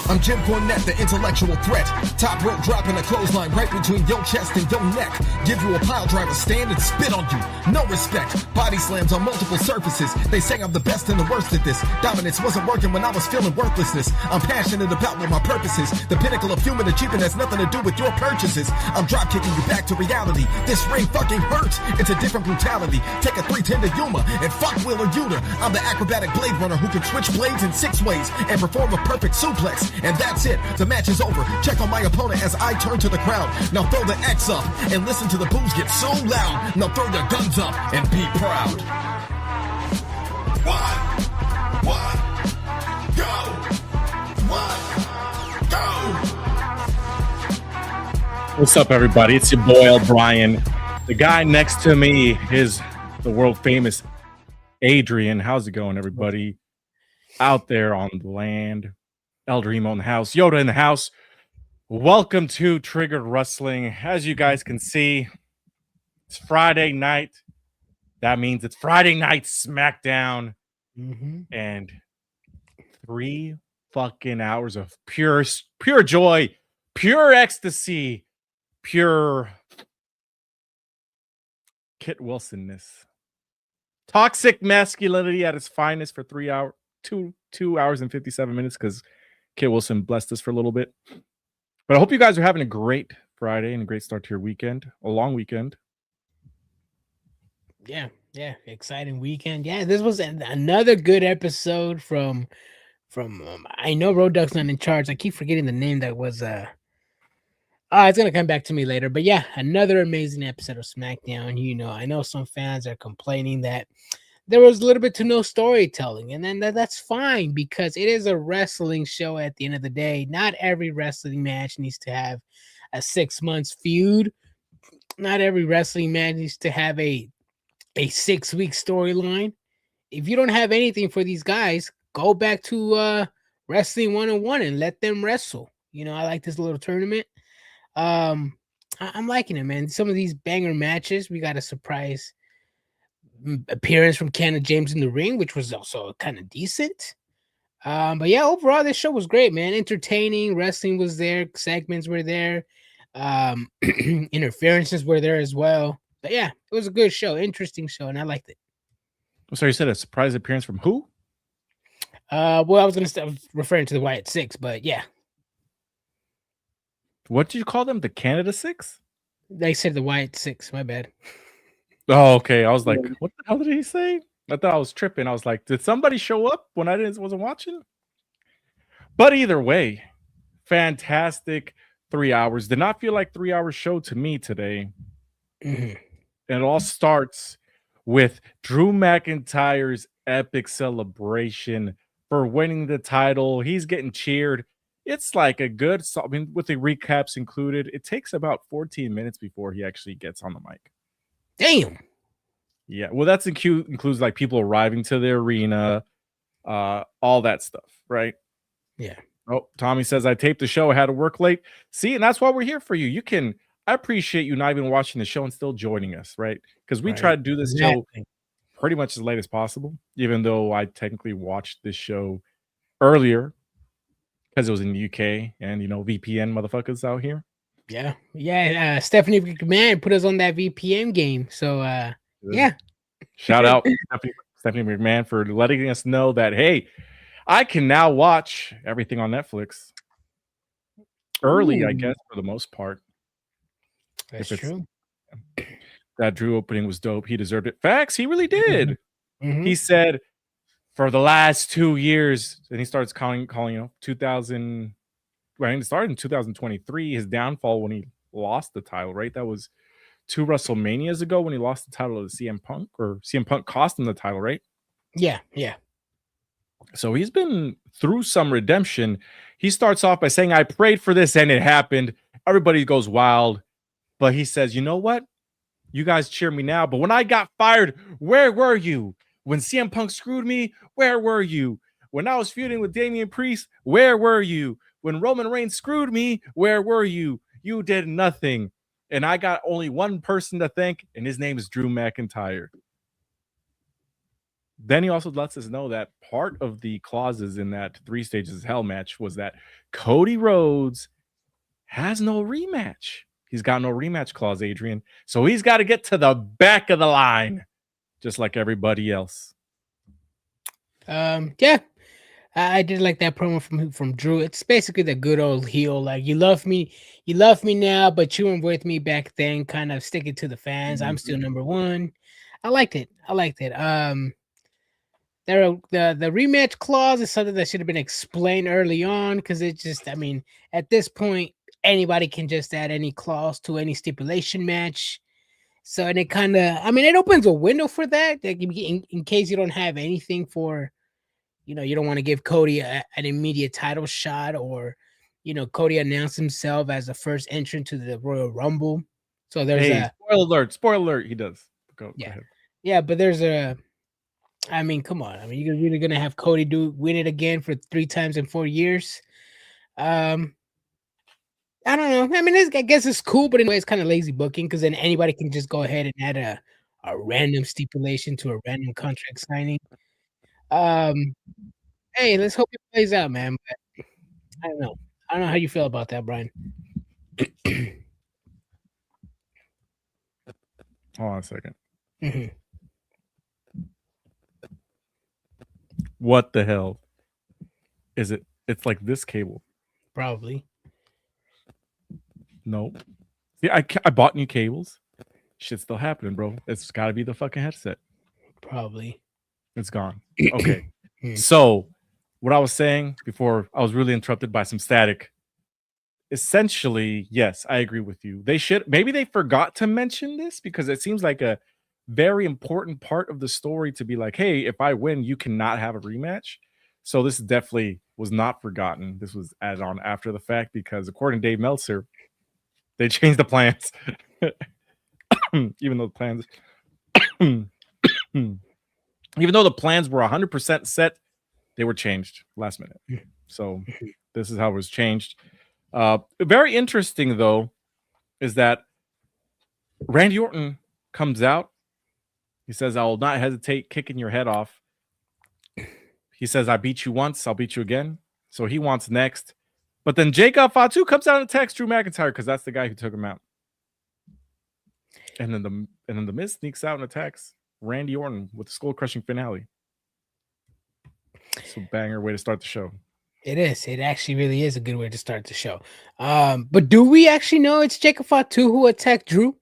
I'm Jim Cornette, the intellectual threat. Top rope dropping a clothesline right between your chest and your neck. Give you a pile driver stand and spit on you. No respect. Body slams on multiple surfaces. They say I'm the best and the worst at this. Dominance wasn't working when I was feeling worthlessness. I'm passionate about what my purpose is. The pinnacle of human achievement has nothing to do with your purchases. I'm drop kicking you back to reality. This ring fucking hurts. It's a different brutality. Take a 310 to Yuma and fuck Wheeler Yuta. I'm the acrobatic blade runner who can switch blades in 6 ways and perform a perfect suplex. And that's it. The match is over. Check on my opponent as I turn to the crowd. Now throw the X up and listen to the boos get so loud. Now throw your guns up and be proud. One, go. One, go. What's up, everybody? It's your boy, O'Brien. The guy next to me is the world famous Adrian. How's it going, everybody? Out there on the land. El Dreamo in the house. Yoda in the house. Welcome to Triggered Wrestling. As you guys can see, it's Friday night. That means it's Friday night SmackDown. And 3 fucking hours of pure joy, pure ecstasy, pure Kit Wilson-ness. Toxic masculinity at its finest for 3 hours, 2 hours and 57 minutes, because Kit Wilson blessed us for a little bit. But I hope you guys are having a great Friday and a great start to your weekend, a long weekend. Yeah, exciting weekend. Yeah, this was another good episode from I know Road Duck's not in charge. I keep forgetting the name that was it's gonna come back to me later. But yeah, another amazing episode of SmackDown. You know, I know some fans are complaining that there was a little bit to no storytelling, and then that's fine because it is a wrestling show at the end of the day. Not every wrestling match needs to have a 6 months feud. Not every wrestling match needs to have a 6-week storyline. If you don't have anything for these guys, go back to Wrestling 101 and let them wrestle. You know, I like this little tournament. I'm liking it, man. Some of these banger matches, we got a surprise appearance from Canada James in the ring, which was also kind of decent. But yeah, overall, this show was great, man. Entertaining. Wrestling was there. Segments were there. Interferences were there as well. But yeah, it was a good show, interesting show, and I liked it. So you said a surprise appearance from who? Well, I was going to start referring to the Wyatt Six, but yeah. What did you call them? The Canada Six? They said the Wyatt Six. My bad. Oh, okay. I was like, what the hell did he say? I thought I was tripping. I was like, did somebody show up when I wasn't watching? But either way, fantastic 3 hours. Did not feel like 3 hour show to me today. And it all starts with Drew McIntyre's epic celebration for winning the title. He's getting cheered. It's like a good, I mean, with the recaps included, it takes about 14 minutes before he actually gets on the mic. Damn. Yeah, well, that's includes like people arriving to the arena, all that stuff, right? Yeah. Oh, Tommy says, I taped the show. I had to work late. See, and that's why we're here for you. I appreciate you not even watching the show and still joining us, right? Because we try to do this show pretty much as late as possible, even though I technically watched this show earlier because it was in the UK and, you know, VPN motherfuckers out here. Yeah. Stephanie McMahon put us on that VPN game. So, yeah. Shout out Stephanie McMahon for letting us know that, hey, I can now watch everything on Netflix early, I guess, for the most part. That's true. That Drew opening was dope. He deserved it. Facts. He really did. He said for the last 2 years, and he starts calling, 2000. Right, it started in 2023. His downfall when he lost the title, right? That was 2 WrestleManias ago when he lost the title to CM Punk, or CM Punk cost him the title, right? Yeah. So he's been through some redemption. He starts off by saying, I prayed for this and it happened. Everybody goes wild. But he says, you know what? You guys cheer me now. But when I got fired, where were you? When CM Punk screwed me, where were you? When I was feuding with Damian Priest, where were you? When Roman Reigns screwed me, where were you? You did nothing. And I got only one person to thank, and his name is Drew McIntyre. then he also lets us know that part of the clauses in that 3 stages hell match was that Cody Rhodes has no rematch. He's got no rematch clause, Adrian. So he's got to get to the back of the line, just like everybody else. Yeah, I did like that promo from Drew. It's basically the good old heel, like you love me now, but you weren't with me back then. Kind of sticking to the fans. I'm still number one. I liked it. The rematch clause is something that should have been explained early on, because it just, I mean, at this point, anybody can just add any clause to any stipulation match. So, and it kind of, I mean, it opens a window for that, like in case you don't have anything for, you know, you don't want to give Cody an immediate title shot, or, you know, Cody announced himself as the first entrant to the Royal Rumble. So there's spoiler alert, he does. Go ahead. Yeah, but there's I mean, come on. I mean, you're really gonna have Cody win it again for 3 times in 4 years. I don't know. I mean, I guess it's cool, but in a way, it's kind of lazy booking, because then anybody can just go ahead and add a random stipulation to a random contract signing. Hey, let's hope it plays out, man. But I don't know. I don't know how you feel about that, Brian. Hold on a second. Mhm. What the hell is it? It's like this cable. Probably. No. Yeah, I bought new cables. Shit's still happening, bro. It's got to be the fucking headset. Probably. It's gone. Okay. So, what I was saying before, I was really interrupted by some static. Essentially, yes, I agree with you. Maybe they forgot to mention this, because it seems like a very important part of the story to be like, hey, if I win, you cannot have a rematch. So this definitely was not forgotten. This was added on after the fact, because according to Dave Meltzer, they changed the plans. Even though the plans were 100% set, they were changed last minute. So this is how it was changed. Very interesting, though, is that Randy Orton comes out. He says, I will not hesitate kicking your head off. He says, I beat you once, I'll beat you again. So he wants next. But then Jacob Fatu comes out and attacks Drew McIntyre, because that's the guy who took him out. And then the Miz sneaks out and attacks Randy Orton with a skull-crushing finale. It's a banger way to start the show. It is. It actually really is a good way to start the show. But do we actually know it's Jacob Fatu who attacked Drew?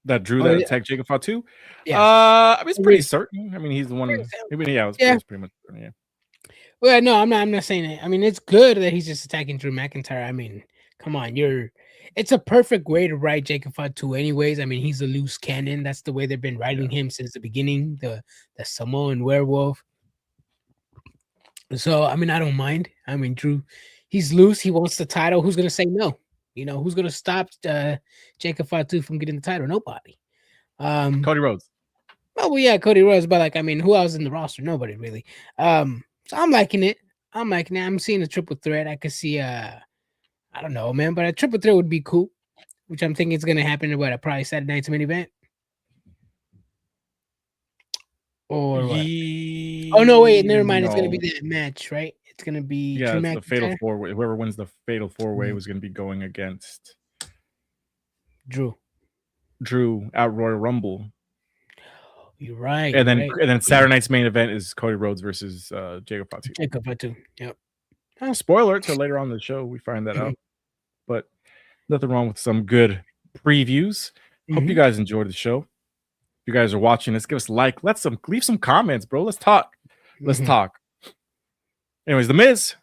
That attacked Jacob Fatu? Yeah. I mean, it's pretty certain. I mean, he's the one. It's pretty much certain, yeah. Well, no, I'm not saying it. I mean, it's good that he's just attacking Drew McIntyre. I mean, come on, it's a perfect way to write Jacob Fatu anyways. I mean, he's a loose cannon. That's the way they've been writing him since the beginning, the Samoan werewolf. So, I mean, I don't mind. I mean, Drew, he's loose. He wants the title. Who's going to say no? You know, who's going to stop Jacob Fatu from getting the title? Nobody. Cody Rhodes. Well, yeah, Cody Rhodes. But, like, I mean, who else in the roster? Nobody, really. So I'm liking it. I'm seeing a triple threat. I could see, I don't know, man, but a triple threat would be cool, which I'm thinking is going to happen at probably Saturday night's main event. Or what? Oh, no, wait, never mind. It's going to be that match, right? It's going to be it's the fatal 4-way. Whoever wins the fatal 4-way was going to be going against Drew at Royal Rumble. You're right. And then Saturday night's main event is Cody Rhodes versus Jacob Fatu. Yep. Spoiler to later on in the show, we find that out. But nothing wrong with some good previews. Hope you guys enjoyed the show. If you guys are watching, let's give us a like. Leave some comments, bro. Let's talk. Anyways, The Miz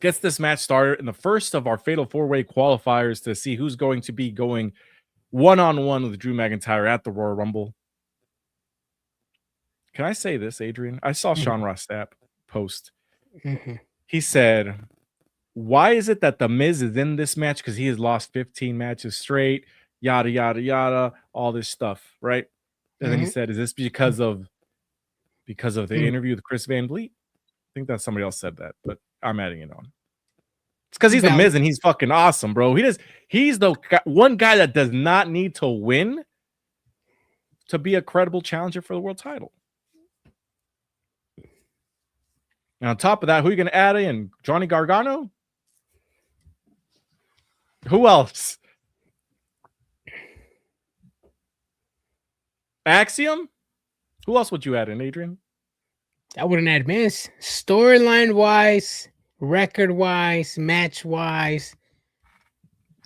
gets this match started in the first of our Fatal 4-Way qualifiers to see who's going to be going one-on-one with Drew McIntyre at the Royal Rumble. Can I say this, Adrian? I saw Sean Ross Sapp post. He said, why is it that The Miz is in this match? Because he has lost 15 matches straight, yada, yada, yada, all this stuff, right? And then he said, is this because of the interview with Chris Van Vliet? I think that somebody else said that, but I'm adding it on. It's because he's The Miz and he's fucking awesome, bro. He's the one guy that does not need to win to be a credible challenger for the world title. And on top of that, who are you going to add in? Johnny Gargano? Who else? Axiom? Who else would you add in, Adrian? I wouldn't add Miz. Storyline wise, record wise, match wise,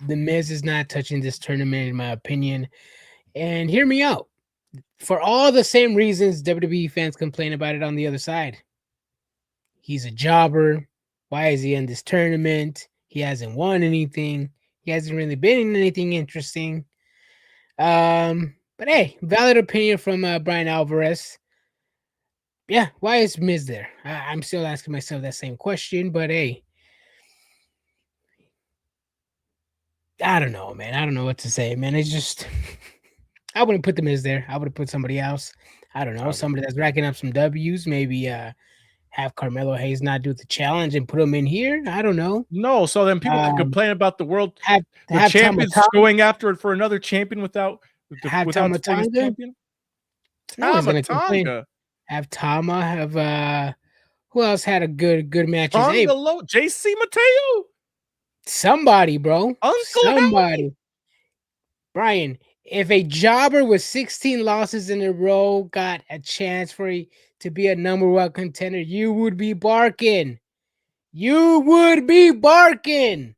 the Miz is not touching this tournament, in my opinion. And hear me out. For all the same reasons WWE fans complain about it on the other side. He's a jobber. Why is he in this tournament? He hasn't won anything. He hasn't really been in anything interesting. But hey, valid opinion from Brian Alvarez. Yeah, why is Miz there? I'm still asking myself that same question, but hey, I don't know, man. I don't know what to say, man. It's just, I wouldn't put the Miz there. I would have put somebody else. I don't know, somebody that's racking up some W's. Maybe have Carmelo Hayes not do the challenge and put him in here. I don't know. No, so then people can complain about the world, have champions going after it for another champion without the champion. No one's gonna complain. Have Tama, have who else had a good matches? Hey, JC Mateo. Somebody, bro. Somebody. Howie. Brian, if a jobber with 16 losses in a row got a chance to be a number one contender, you would be barking. You would be barking.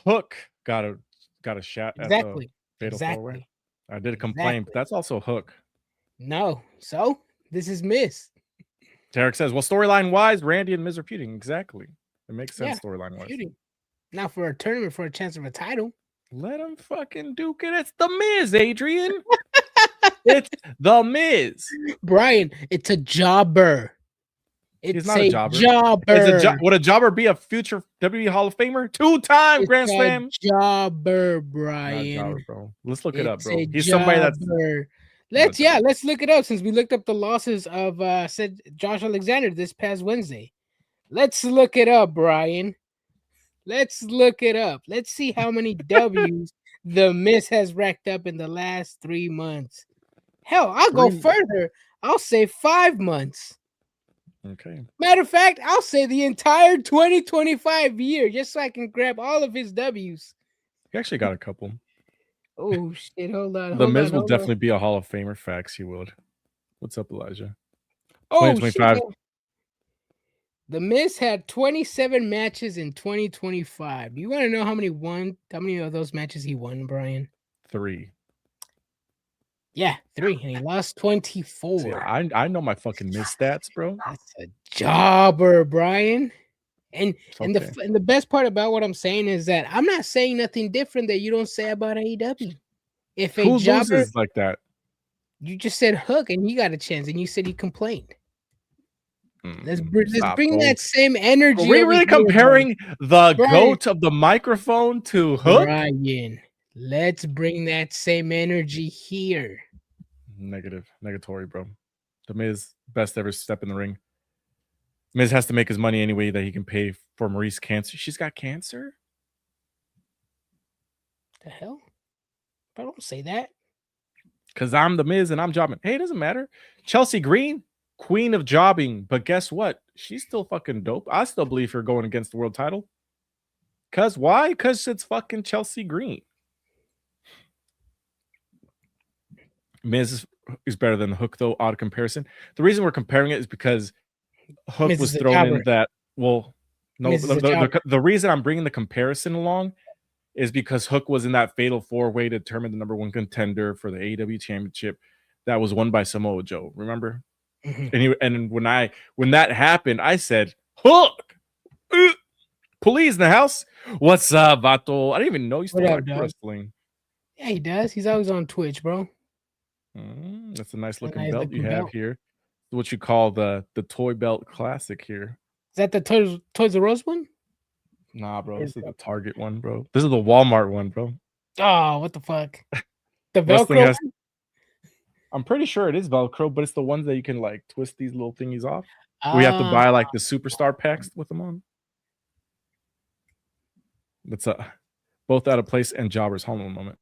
Hook got a shot exactly. At the Fatal 4-Way. I did complain, but that's also Hook. No, so this is Miz. Tarek says, well, storyline wise, Randy and Miz are feuding. Exactly. It makes sense storyline wise. Now for a tournament for a chance of a title. Let him fucking duke it. It's the Miz, Adrian. It's the Miz. Brian, it's a jobber. He's not a jobber. Would a jobber be a future WWE Hall of Famer? 2-time Grand Slam. Jobber, Brian. Not jobber, bro. Let's look it up, bro. He's somebody that's. Let's look it up since we looked up the losses of said Josh Alexander this past Wednesday. Let's look it up, Brian. Let's look it up. Let's see how many W's the Miz has racked up in the last 3 months. Hell, I'll go further. I'll say 5 months. Okay. Matter of fact, I'll say the entire 2025 year just so I can grab all of his W's. He actually got a couple. Oh, shit. Hold on. The Miz will definitely be a Hall of Famer. Facts, he would. What's up, Elijah? Oh, 2025. Shit. The Miz had 27 matches in 2025. You want to know how many of those matches he won, Brian? 3. Yeah, 3. And he lost 24. See, I know my fucking Miz stats, bro. That's a jobber, Brian. And the best part about what I'm saying is that I'm not saying nothing different that you don't say about AEW. If a jobber loses like that, you just said Hook and he got a chance, and you said he complained. Let's bring that same energy. Are we really comparing the GOAT of the microphone to Hook? Brian, let's bring that same energy here. Negatory, bro. The Miz, best ever step in the ring. Miz has to make his money anyway that he can pay for Maurice's cancer. She's got cancer? The hell? But don't say that. Because I'm the Miz and I'm jobbing. Hey, it doesn't matter. Chelsea Green, queen of jobbing. But guess what? She's still fucking dope. I still believe her going against the world title. Because why? Because it's fucking Chelsea Green. Miz is better than Hook, though, odd comparison. The reason we're comparing it is because Hook Miz was thrown in that. Well, no, the reason I'm bringing the comparison along is because Hook was in that fatal 4-way to determine the number one contender for the AEW Championship that was won by Samoa Joe. Remember? Mm-hmm. And when that happened, I said, Hook! Police in the house. What's up, Vato? I didn't even know you still like wrestling. Yeah, he does. He's always on Twitch, bro. That's a nice looking belt you have here. What you call the Toy Belt Classic here. Is that the Toys R Us one? Nah, bro. This is the Target one, bro. This is the Walmart one, bro. Oh, what the fuck? The Velcro one? I'm pretty sure it is Velcro, but it's the ones that you can like twist these little thingies off. We have to buy like the superstar packs with them on. That's both out of place and Jobber's home a moment.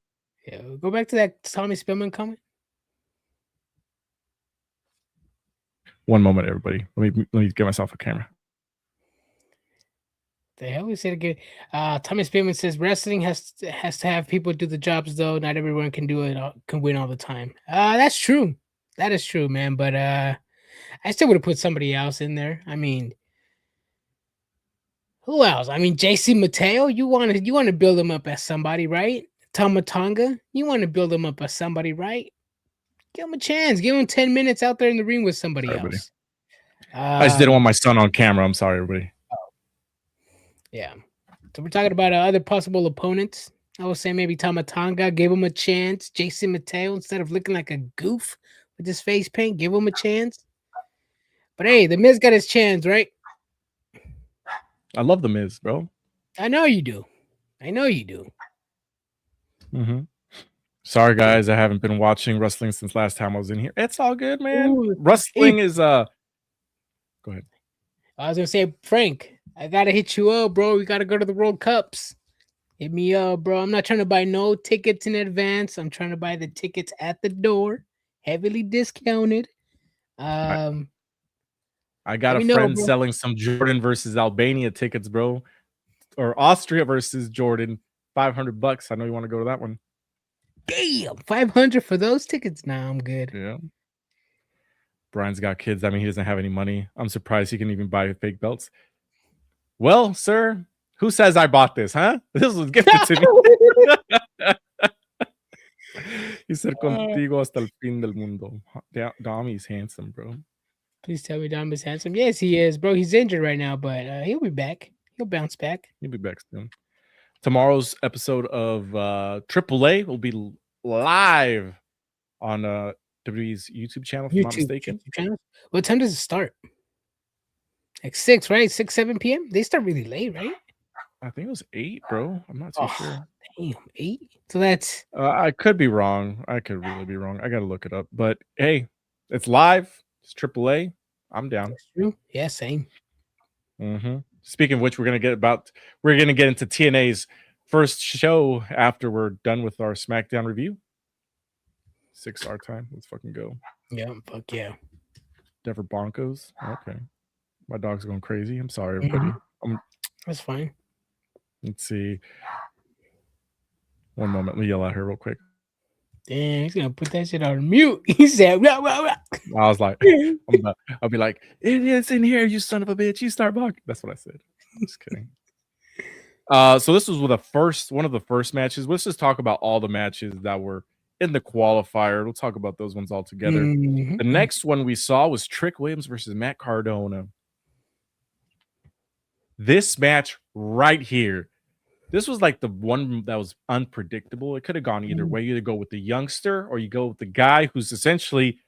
Yeah, go back to that Tommy Spillman comment. One moment, everybody. Let me get myself a camera. The hell we said again. Thomas Bateman says wrestling has to have people do the jobs though. Not everyone can do it. Can win all the time. That's true. That is true, man. But I still would have put somebody else in there. I mean, who else? I mean, JC Mateo. You want to build him up as somebody, right? Tama Tonga. You want to build him up as somebody, right? Give him a chance. Give him 10 minutes out there in the ring with somebody else. I just didn't want my son on camera. I'm sorry, everybody. Yeah. So we're talking about other possible opponents. I would say maybe Tama Tonga. Give him a chance. Jason Mateo, instead of looking like a goof with his face paint, give him a chance. But hey, the Miz got his chance, right? I love the Miz, bro. I know you do. Mm-hmm. Sorry, guys. I haven't been watching wrestling since last time I was in here. It's all good, man. Ooh, wrestling is Go ahead. I was gonna say, Frank, I gotta hit you up, bro. We gotta go to the World Cups. Hit me up, bro. I'm not trying to buy no tickets in advance. I'm trying to buy the tickets at the door, heavily discounted. I got a friend selling some Jordan versus Albania tickets, bro, or Austria versus Jordan. $500. I know you want to go to that one. Damn, 500 for those tickets. Nah, I'm good. Yeah. Brian's got kids. I mean, he doesn't have any money. I'm surprised he can even buy fake belts. Well, sir, who says I bought this, huh? This was gifted to me. He said, contigo hasta el fin del mundo. Dami's handsome, bro. Please tell me Dami's handsome. Yes, he is, bro. He's injured right now, but he'll be back. He'll bounce back. He'll be back soon. Tomorrow's episode of AAA will be live on WWE's YouTube channel, if I'm not mistaken. What time does it start? Like 6, right? 6, 7 p.m.? They start really late, right? I think it was 8, bro. I'm not too sure. Damn, 8? So that's... I could be wrong. I could really be wrong. I got to look it up. But, hey, it's live. It's AAA. I'm down. That's true. Yeah, same. Mm-hmm. Speaking of which, we're gonna get into TNA's first show after we're done with our SmackDown review. 6 our time. Let's fucking go. Yeah, fuck yeah. Denver Broncos. Okay. My dog's going crazy. I'm sorry, everybody. That's fine. Let's see. One moment. Let me yell at her real quick. Damn, he's gonna put that shit on mute. He said, rah, rah, rah. I was like, I'll be like, idiots in here, you son of a bitch. You start barking. That's what I said. I'm just kidding. So this was one of the first matches. Let's just talk about all the matches that were in the qualifier. We'll talk about those ones all together. Mm-hmm. The next one we saw was Trick Williams versus Matt Cardona. This match right here, this was like the one that was unpredictable. It could have gone either way. You either go with the youngster or you go with the guy who's essentially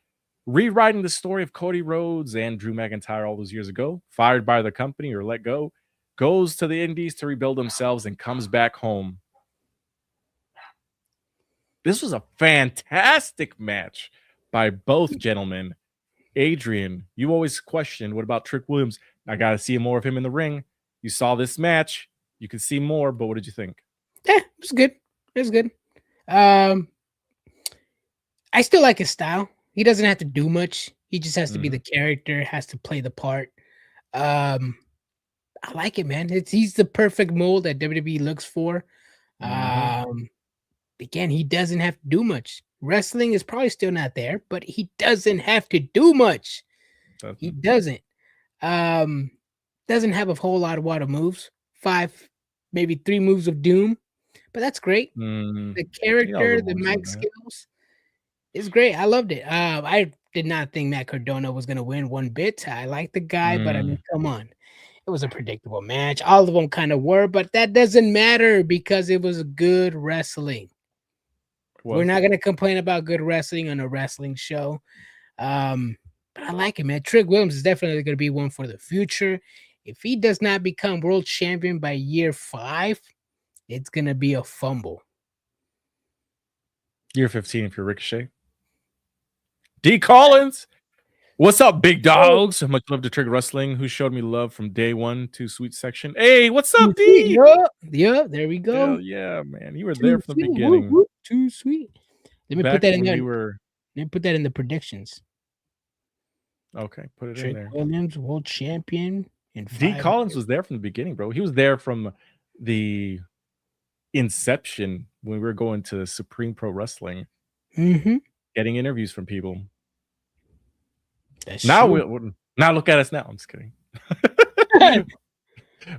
rewriting the story of Cody Rhodes and Drew McIntyre all those years ago, fired by the company or let go, goes to the Indies to rebuild themselves and comes back home. This was a fantastic match by both gentlemen. Adrian, you always questioned, what about Trick Williams? I got to see more of him in the ring. You saw this match. You can see more, but what did you think? Yeah, it was good. It was good. I still like his style. He doesn't have to do much. He just has to be the character, has to play the part. I like it, man. He's the perfect mold that WWE looks for. Again, he doesn't have to do much. Wrestling is probably still not there, but he doesn't have to do much. He doesn't. Doesn't have a whole lot of moves. 5, maybe 3 moves of doom, but that's great. The character, the mic skills is great. I loved it. I did not think Matt Cardona was going to win one bit. I like the guy, but I mean, come on. It was a predictable match. All of them kind of were, but that doesn't matter because it was good wrestling. We're not going to complain about good wrestling on a wrestling show. But I like it, man. Trick Williams is definitely going to be one for the future. If he does not become world champion by year 5, it's going to be a fumble. Year 15 if you're Ricochet. D. Collins. What's up, big dogs? Much love to Trick Wrestling, who showed me love from day 1 to Sweet Section. Hey, what's up, D? Yeah, there we go. Hell yeah, man. You were there from the beginning. Too sweet. Let me put that in there. Let me put that in the predictions. Okay, put it in Trick there. Williams, world champion in D. 5 Collins years. was there from the beginning, bro. He was there from the inception when we were going to Supreme Pro Wrestling, Mm-hmm. getting interviews from people. That's Now true. now look at us now. I'm just kidding.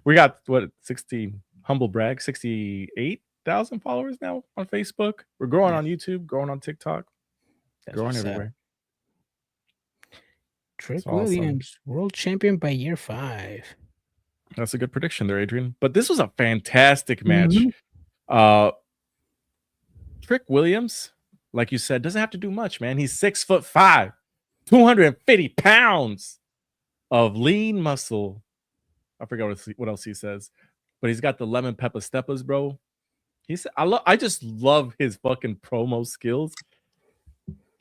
We got what 16 humble brag 68,000 followers now on Facebook. We're growing on YouTube, growing on TikTok, growing everywhere. Trick That's awesome. Williams, world champion by year 5. That's a good prediction there, Adrian. But this was a fantastic match. Mhm. Trick Williams, like you said, doesn't have to do much, man. He's 6'5", 250 pounds of lean muscle. I forgot what else he says, but he's got the lemon pepper steppers, bro. I just love his fucking promo skills.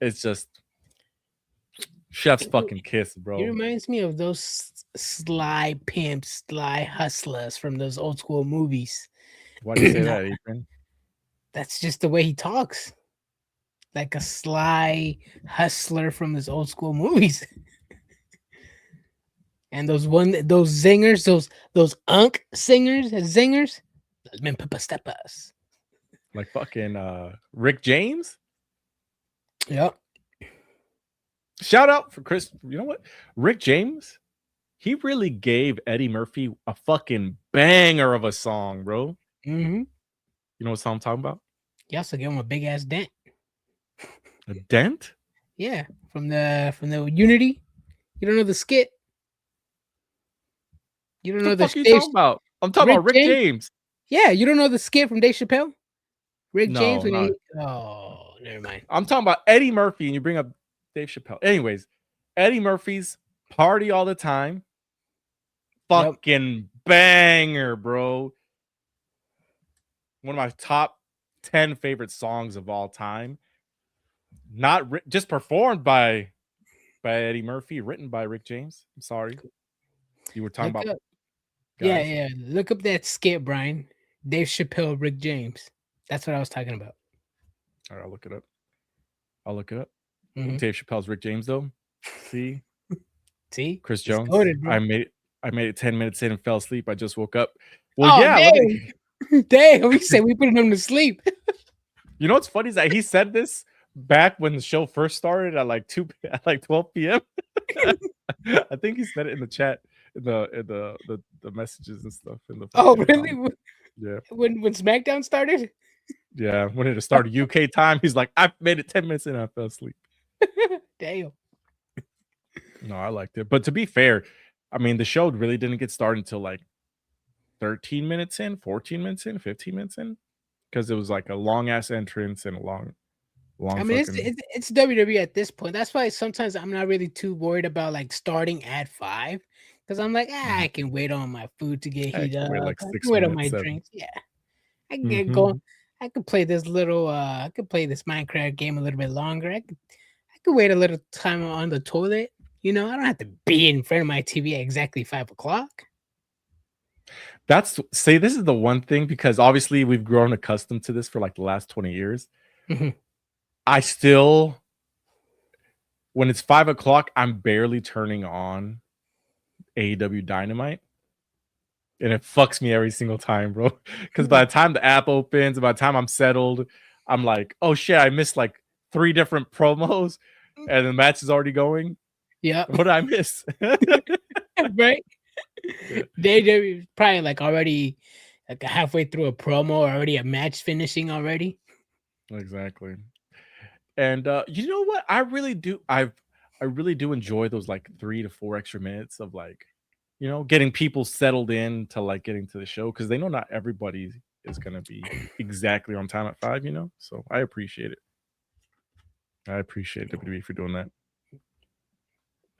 It's just chef's fucking kiss, bro. He reminds me of those sly pimps, sly hustlers from those old school movies. Why do you say that, Adrian? That's just the way he talks, like a sly hustler from those old school movies. And those zingers, those unk zingers, lemon pepper steppers. Like fucking Rick James. Yep. Shout out for Chris. You know what? Rick James, he really gave Eddie Murphy a fucking banger of a song, bro. Mm-hmm. You know what song I'm talking about? He also gave him a big ass dent. A dent? Yeah, from the Unity. You don't know the skit? You don't know What the the fuck are you talking about? I'm talking about Rick James. Yeah, you don't know the skit from Dave Chappelle? Rick James. No. Oh, never mind. I'm talking about Eddie Murphy, and you bring up Dave Chappelle. Anyways, Eddie Murphy's Party All the Time. Fucking banger, bro. One of my top 10 favorite songs of all time. Not just performed by Eddie Murphy, written by Rick James. I'm sorry. You were talking about. Yeah. Look up that skit, Brian. Dave Chappelle, Rick James. That's what I was talking about. All right, I'll look it up. Mm-hmm. Dave Chappelle's Rick James, though. See, Chris Jones. Goated, I made it 10 minutes in and fell asleep. I just woke up. Well, yeah. Damn, we said we put him to sleep. You know what's funny is that he said this back when the show first started at like 12 p.m. I think he said it in the chat, in the messages and stuff. Oh, really? Yeah. When SmackDown started? Yeah, when it started UK time, he's like, I made it 10 minutes in and I fell asleep. Damn. No, I liked it. But to be fair, I mean, the show really didn't get started until like 13 minutes in, 14 minutes in, 15 minutes in. Because it was like a long ass entrance and a long. I mean, it's WWE at this point. That's why sometimes I'm not really too worried about like starting at 5, because I'm like, I can wait on my food to get heated up. Like I can wait on my drinks. Yeah, I can get going. I could play this little. I could play this Minecraft game a little bit longer. I could wait a little time on the toilet. You know, I don't have to be in front of my TV at exactly 5 o'clock. This is the one thing, because obviously we've grown accustomed to this for like the last 20 years. Mm-hmm. I still, when it's 5 o'clock, I'm barely turning on AEW Dynamite. And it fucks me every single time, bro. Because by the time the app opens, by the time I'm settled, I'm like, oh shit, I missed like 3 different promos and the match is already going. Yeah. What did I miss? Right? Yeah. They probably like already like halfway through a promo, already a match finishing already. Exactly. And you know what? I really do enjoy those like 3 to 4 extra minutes of like, you know, getting people settled in to like getting to the show, because they know not everybody is gonna be exactly on time at 5, you know. So I appreciate it. I appreciate WWE for doing that.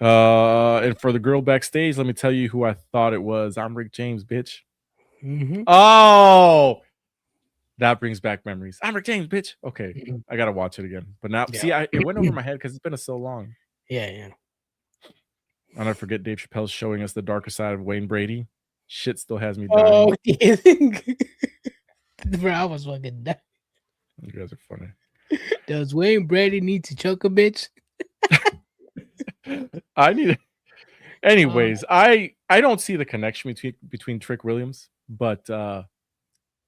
And for the girl backstage, let me tell you who I thought it was. I'm Rick James, bitch. Mm-hmm. Oh, that brings back memories. I'm Rick James, bitch. Okay, I gotta watch it again. But now, see, it went over my head because it's been so long. Yeah. I'll never forget Dave Chappelle showing us the darker side of Wayne Brady. Shit still has me dying. Oh, yeah. Bro, I was fucking dying. You guys are funny. Does Wayne Brady need to choke a bitch? I need. Anyways, I don't see the connection between Trick Williams, but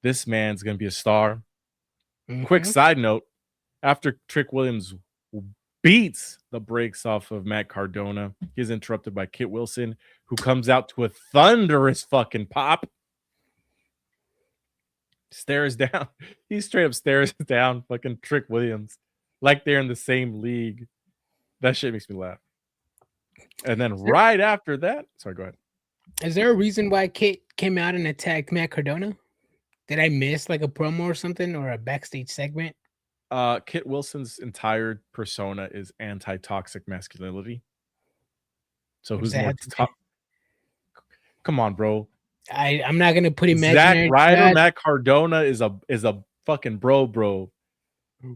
this man's gonna be a star. Quick side note: after Trick Williams beats the brakes off of Matt Cardona, he's interrupted by Kit Wilson, who comes out to a thunderous fucking pop. Stares down. He straight up stares down fucking Trick Williams like they're in the same league. That shit makes me laugh. And then right after that, sorry, go ahead. Is there a reason why Kit came out and attacked Matt Cardona? Did I miss like a promo or something or a backstage segment? Kit Wilson's entire persona is anti-toxic masculinity. So who's more toxic? Come on, bro. I'm not gonna put imaginary. Zack Ryder, Matt Cardona is a fucking bro. Woo,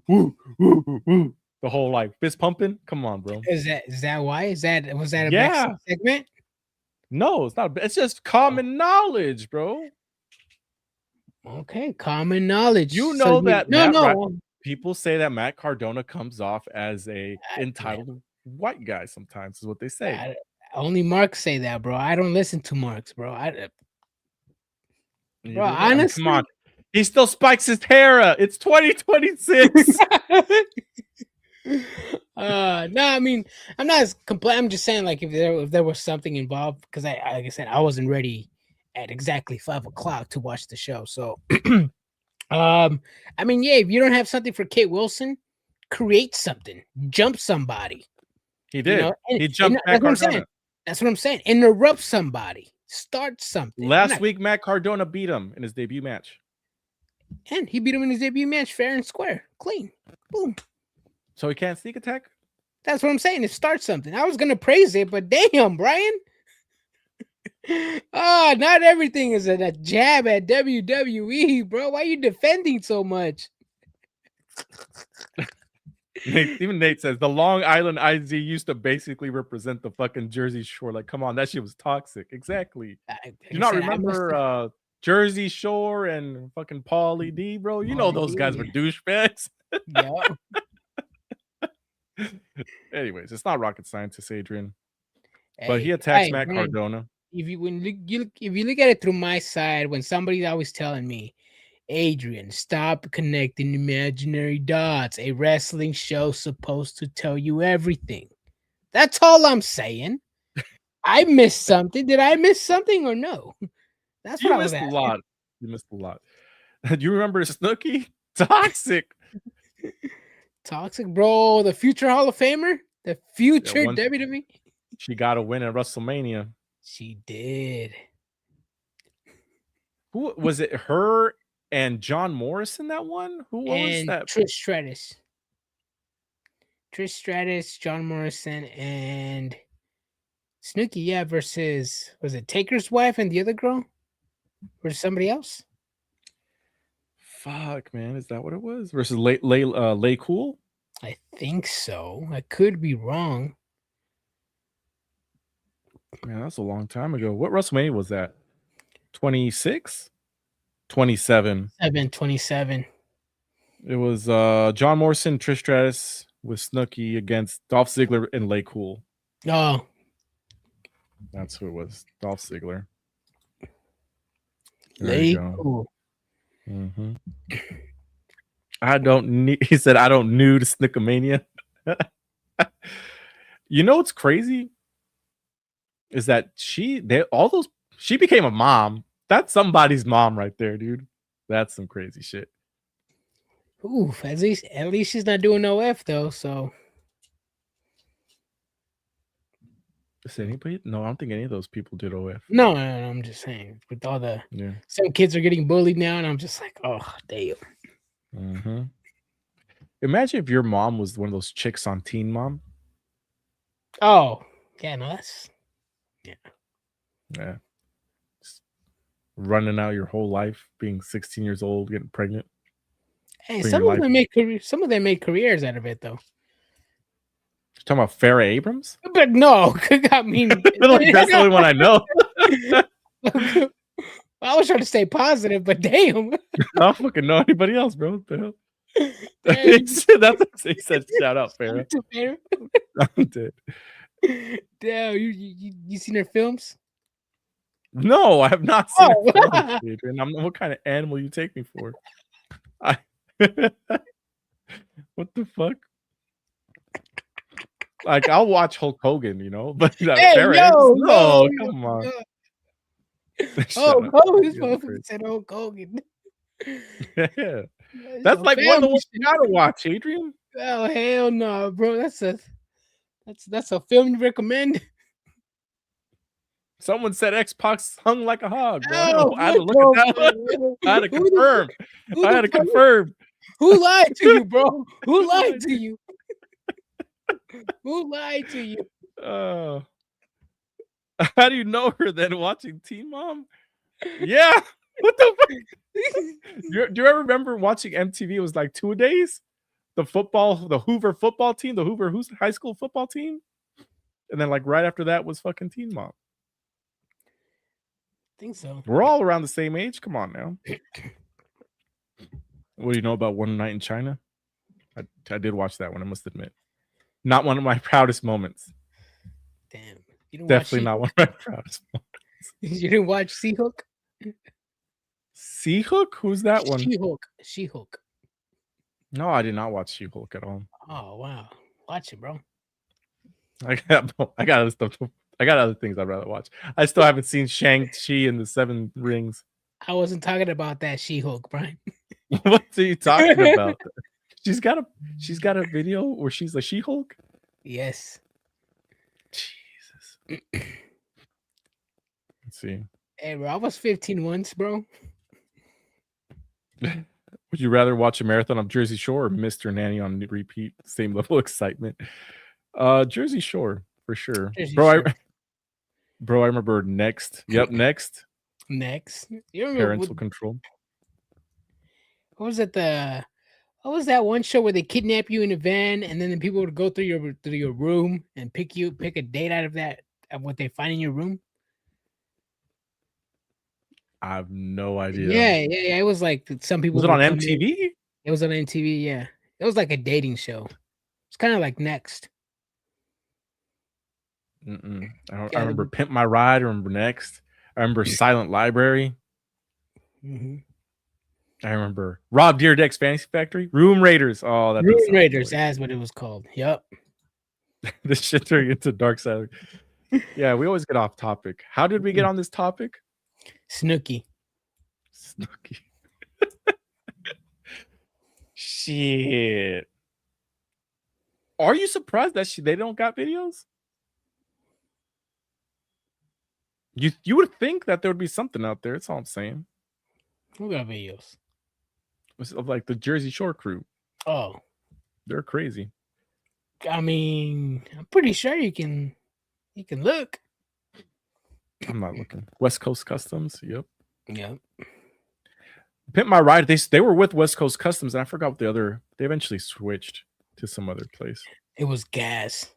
woo, woo, woo. The whole like fist pumping. Come on, bro. Is that why? Was that a backstage segment? No, it's not. It's just common knowledge, bro. Okay, common knowledge. You know that people say that Matt Cardona comes off as a entitled white guy sometimes, is what they say. Only marks say that, bro. I don't listen to marks, bro. Bro, honestly, come on. He still spikes his hair. It's 2026. No, I mean, I'm not I'm just saying, like, if there was something involved, because like I said, I wasn't ready at exactly 5 o'clock to watch the show. So, I mean, yeah, if you don't have something for Kit Wilson, create something, jump somebody. He did. You know? He jumped Matt Cardona. That's what I'm saying. Interrupt somebody. Start something. Last week, Matt Cardona beat him in his debut match. And he beat him in his debut match fair and square. Clean. Boom. So he can't sneak attack? That's what I'm saying. It starts something. I was going to praise it, but damn, Brian. Not everything is a jab at WWE, bro. Why are you defending so much? Even Nate says the Long Island IZ used to basically represent the fucking Jersey Shore. Like, come on, that shit was toxic. Exactly. Do you not remember Jersey Shore and fucking Paulie D, bro? You know those guys were douchebags. Yeah. Anyways, it's not rocket science, Adrian. But he attacks Matt Cardona. If you look at it through my side, when somebody's always telling me, Adrian, stop connecting imaginary dots. A wrestling show's supposed to tell you everything. That's all I'm saying. I missed something. Did I miss something or no? That's what I was asking. You missed a lot. Do you remember Snooki? Toxic. Toxic, bro. The future Hall of Famer? The future WWE? She got a win at WrestleMania. She did. Who was it? Her and John Morrison, that one? Who was that? Trish Stratus, John Morrison, and Snooki, yeah, versus, was it Taker's wife and the other girl? Versus somebody else? Fuck, man. Is that what it was? Versus Lay Cool? I think so. I could be wrong. Man, that's a long time ago. What WrestleMania was that? 26? 27. 27. It was John Morrison, Trish Stratus with Snooki against Dolph Ziggler and Lay Cool. Oh. That's who it was. Dolph Ziggler. Lay Cool. Mm-hmm. He said, I don't nude Snookomania. You know what's crazy? Is that she became a mom. That's somebody's mom right there, dude. That's some crazy shit. Oof, at least she's not doing no F though, so. Is anybody? No, I don't think any of those people did OF. No, I'm just saying. With all the some kids are getting bullied now, and I'm just like, oh damn. Mm-hmm. Imagine if your mom was one of those chicks on Teen Mom. Oh, yeah, no, that's yeah. Just running out your whole life, being 16 years old, getting pregnant. Hey, some of them made careers out of it though. You're talking about Farrah Abrams? But no, I mean, like that's the only one I know. I was trying to stay positive, but damn. I don't fucking know anybody else, bro. What the hell? That's what he said. Shout out, Farrah. I'm dead. Damn, you seen her films? No, I have not seen Oh. it. Films, Adrian. What kind of animal you take me for? What the fuck? Like, I'll watch Hulk Hogan, but Hey, Ferris? yo, No, yo, come on. yo. Shut up. Oh, this You're motherfucker crazy. said Hulk Hogan. Yeah. It's That's a like one of the family ones you shit. gotta watch, Adrian. Oh hell no, bro. That's a film you recommend. Someone said X-Pac hung like a hog, bro. Oh, I had to what look at that the one. fuck? I had to Who the confirm. who I the had to fuck- confirm. Who lied to you, bro? Who lied lied? to you? Who lied to you? How do you know her then watching Teen Mom? Yeah. What the fuck? Do you ever remember watching MTV? It was like 2-a-days. The Hoover football team, the Hoover high school football team. And then like right after that was fucking Teen Mom. Think so. We're all around the same age. Come on now. What do you know about One Night in China? I did watch that one, I must admit. Not one of my proudest moments. Damn. You didn't Definitely watch not one of my proudest moments. You didn't watch She-Hulk? She-Hulk? Who's that one? She-Hulk. No, I did not watch She-Hulk at all. Oh wow. Watch it, bro. I got other stuff. I got other things I'd rather watch. I still haven't seen Shang-Chi and the Seven Rings. I wasn't talking about that She-Hulk, Brian. What are you talking about? She's got a video where she's a She-Hulk? Yes. Jesus. Let's see. Hey, bro, I was 15 once, bro. Would you rather watch a marathon of Jersey Shore or Mr. Nanny on repeat? Same level of excitement. Jersey Shore for sure. Jersey Bro, Shore. I remember Next. Yep, Next. Next. You remember Parental control. What was it? What was that one show where they kidnap you in a van and then the people would go through your room and pick a date out of that of what they find in your room? I have no idea. Yeah. It was like some people. Was it on MTV? It was on MTV. Yeah, it was like a dating show. It's kind of like Next. I remember Pimp My Ride. I remember Next. I remember Silent Library. Mm-hmm. I remember Rob Dyrdek's Fantasy Factory. Room Raiders. Oh, that Room Raiders. That's what it was called. Yep. This shit turned into Dark Side. Yeah, we always get off topic. How did we get on this topic? Snooki. Shit. Are you surprised that they don't got videos? You would think that there would be something out there. That's all I'm saying. Who got videos? Of like the Jersey Shore crew. Oh, they're crazy. I mean, I'm pretty sure you can look. I'm not looking. West Coast Customs. Yep. Yep. Pimp My Ride. They were with West Coast Customs, and I forgot what they eventually switched to some other place. It was Gas.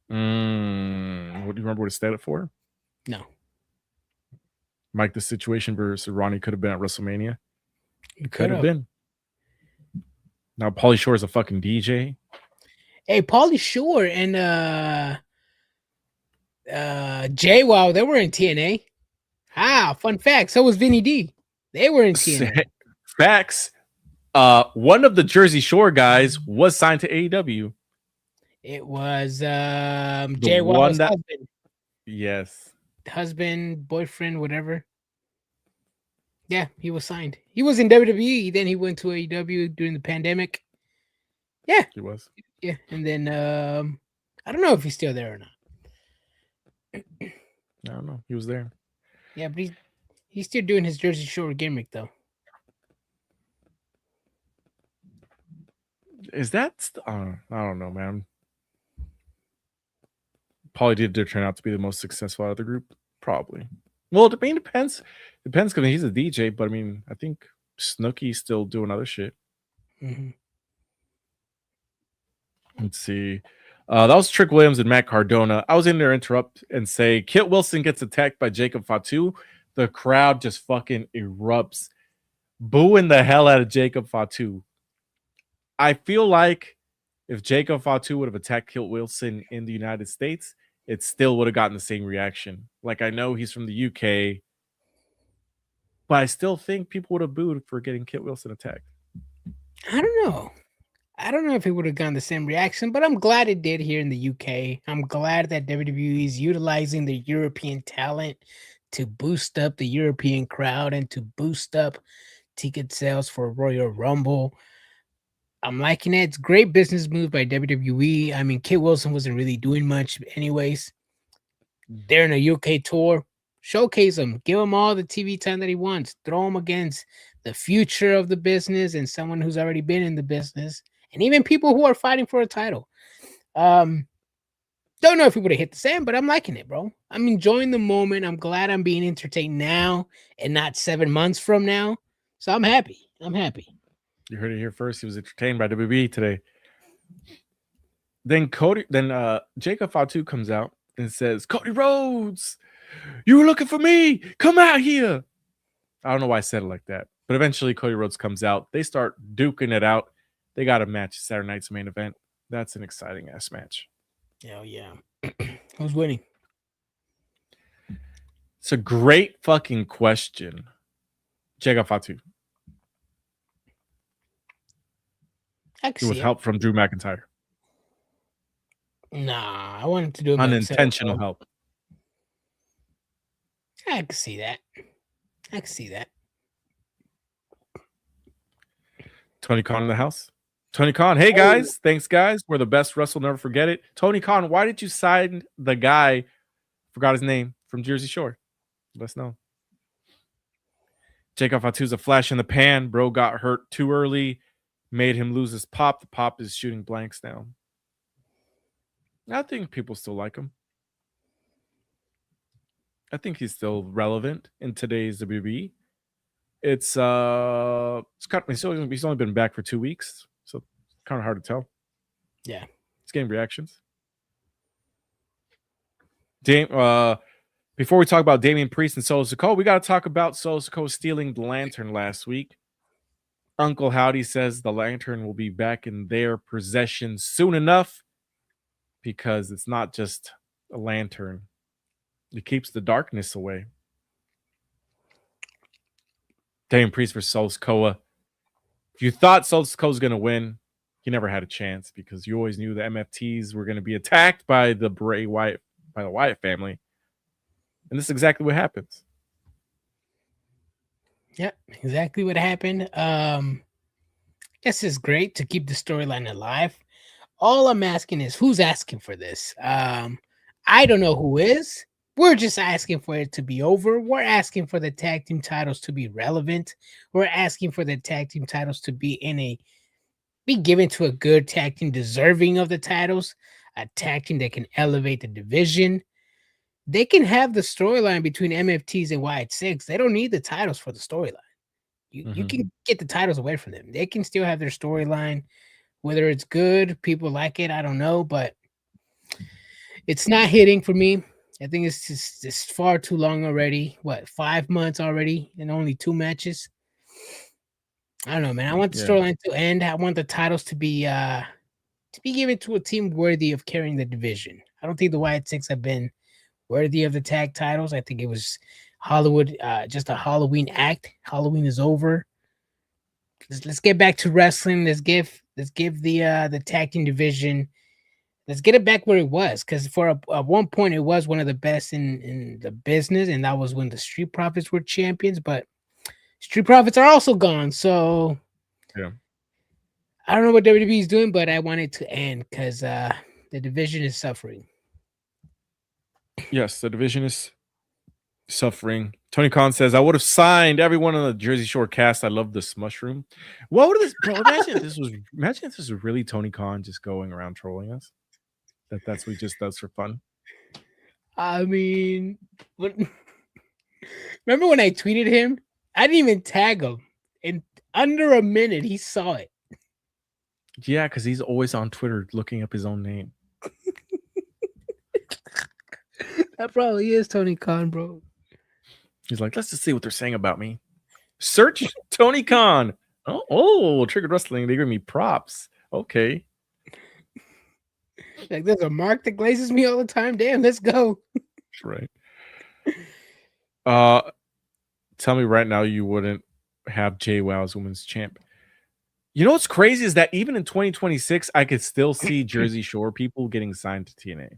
What do you remember what it stood for? No. Mike the Situation versus Ronnie could have been at WrestleMania. It could have been. Now Pauly Shore is a fucking DJ. Hey, Pauly Shore and JWoww, they were in TNA. Fun fact. So was Vinny D. They were in TNA. Facts. One of the Jersey Shore guys was signed to AEW. It was JWoww's husband. Yes. Husband, boyfriend, whatever. Yeah, he was signed. He was in WWE. Then he went to AEW during the pandemic. Yeah. He was. Yeah. And then I don't know if he's still there or not. I don't know. He was there. Yeah, but he's still doing his Jersey Shore gimmick though. Is that I don't know, man. Pauly did turn out to be the most successful out of the group, probably. Well, it depends. Depends because he's a DJ, but I mean, I think Snooki's still doing other shit. Mm-hmm. Let's see. That was Trick Williams and Matt Cardona. I was in there to interrupt and say Kit Wilson gets attacked by Jacob Fatu. The crowd just fucking erupts, booing the hell out of Jacob Fatu. I feel like if Jacob Fatu would have attacked Kit Wilson in the United States, it still would have gotten the same reaction. Like, I know he's from the UK, but I still think people would have booed for getting Kit Wilson attacked. I don't know. I don't know if it would have gotten the same reaction, but I'm glad it did here in the UK. I'm glad that WWE is utilizing the European talent to boost up the European crowd and to boost up ticket sales for Royal Rumble. I'm liking it. It's a great business move by WWE. I mean, Kit Wilson wasn't really doing much anyways. They're in a UK tour. Showcase him. Give him all the TV time that he wants. Throw him against the future of the business and someone who's already been in the business. And even people who are fighting for a title. Don't know if it would have hit the same, but I'm liking it, bro. I'm enjoying the moment. I'm glad I'm being entertained now and not 7 months from now. So I'm happy. I'm happy. You heard it here first. He was entertained by WWE today. Then Jacob Fatu comes out and says, Cody Rhodes, you were looking for me. Come out here. I don't know why I said it like that. But eventually Cody Rhodes comes out. They start duking it out. They got a match Saturday night's main event. That's an exciting ass match. Hell yeah. Who's winning? It's a great fucking question. Jacob Fatu. With help from Drew McIntyre. Nah, I wanted to do it unintentional help. I can see that. Tony Khan in the house. Tony Khan, hey guys, thanks guys. We're the best. Russell, never forget it. Tony Khan, why did you sign the guy? Forgot his name from Jersey Shore. Let us know. Jacob Fatu's a flash in the pan. Bro got hurt too early, made him lose his pop. The pop is shooting blanks now. I think people still like him. I think he's still relevant in today's WWE. It's he's only been back for 2 weeks, so it's kind of hard to tell. Yeah, it's getting reactions. Before we talk about Damian Priest and Solo Sikoa, we got to talk about Solo Sikoa stealing the lantern last week. Uncle Howdy says the lantern will be back in their possession soon enough because it's not just a lantern. It keeps the darkness away. Damian Priest versus Solo Sikoa. If you thought Solo Sikoa was going to win, you never had a chance because you always knew the MFTs were going to be attacked by the Wyatt family. And this is exactly what happens. Yep, exactly what happened. This is great to keep the storyline alive. All I'm asking is who's asking for this? I don't know who is. We're just asking for it to be over. We're asking for the tag team titles to be relevant. We're asking for the tag team titles to be given to a good tag team deserving of the titles, a tag team that can elevate the division. They can have the storyline between MFTs and Wyatt Six. They don't need the titles for the storyline. You can get the titles away from them. They can still have their storyline. Whether it's good, people like it, I don't know, but it's not hitting for me. I think it's just far too long already. 5 months already and only 2 matches? I don't know, man. I want the storyline to end. I want the titles to be given to a team worthy of carrying the division. I don't think the Wyatt Six have been worthy of the tag titles. I think it was Hollywood, just a Halloween act. Halloween is over. Let's get back to wrestling. Let's give the tag team division. Let's get it back where it was, because at one point it was one of the best in the business, and that was when the Street Profits were champions. But Street Profits are also gone, so yeah, I don't know what WWE is doing, but I want it to end because the division is suffering. Yes, the division is suffering. Tony Khan says, I would have signed everyone on the Jersey Shore cast. I love this mushroom. What would this, bro? Imagine if this was really Tony Khan just going around trolling us. That's what he just does for fun. I mean, remember when I tweeted him? I didn't even tag him. In under a minute, he saw it. Yeah, because he's always on Twitter looking up his own name. That probably is Tony Khan, bro. He's like, let's just see what they're saying about me. Search Tony Khan. Oh, Triggered Wrestling. They give me props. Okay. Like there's a mark that glazes me all the time. Damn, let's go. Right. Tell me right now you wouldn't have JWoww as women's champ. You know what's crazy is that even in 2026, I could still see Jersey Shore people getting signed to TNA.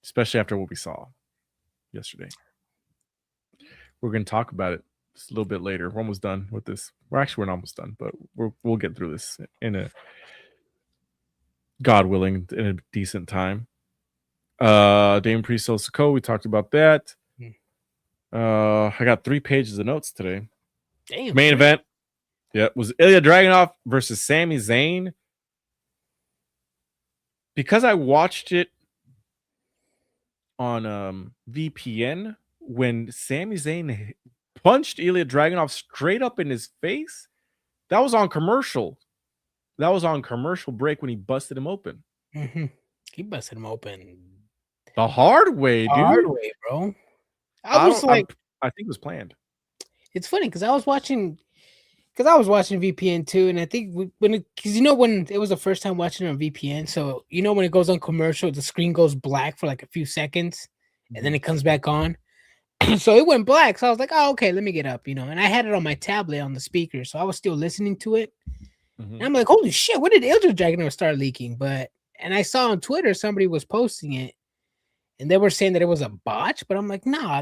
Especially after what we saw yesterday. We're going to talk about it just a little bit later. We're almost done with this. We're not almost done, but we'll get through this in a, God willing, in a decent time. Damon Priest, Soko, we talked about that. I got 3 pages of notes today. Damn. Main event. Yeah, was Ilya Dragunov versus Sami Zayn. Because I watched it on VPN when Sami Zayn punched Ilya Dragunov straight up in his face. That was on commercial. That was on commercial break when he busted him open. Mm-hmm. He busted him open the hard way, dude. Hard way, bro. I think it was planned. It's funny because I was watching VPN too, and I think when it was the first time watching it on VPN, so when it goes on commercial, the screen goes black for like a few seconds, and then it comes back on. So it went black, so I was like, "Oh, okay, let me get up," and I had it on my tablet on the speaker, so I was still listening to it. Mm-hmm. And I'm like, "Holy shit! When did Ilya Dragunov start leaking?" And I saw on Twitter somebody was posting it, and they were saying that it was a botch, but I'm like, "Nah,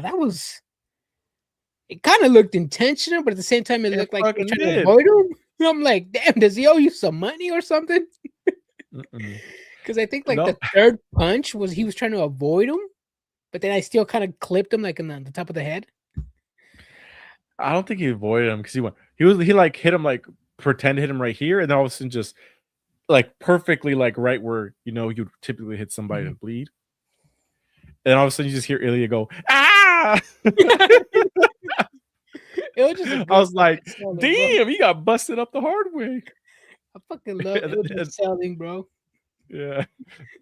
it kind of looked intentional, but at the same time, it looked like they were trying to avoid him." I'm like, damn, does he owe you some money or something? Because I think the third punch he was trying to avoid him, but then I still kind of clipped him like in the top of the head. I don't think he avoided him because he like hit him like pretend to hit him right here, and then all of a sudden just like perfectly like right where you'd typically hit somebody to bleed. And all of a sudden you just hear Ilya go, "Ah!" It was just I was like, damn, you got busted up the hard way. I fucking love Ilya selling, bro. Yeah.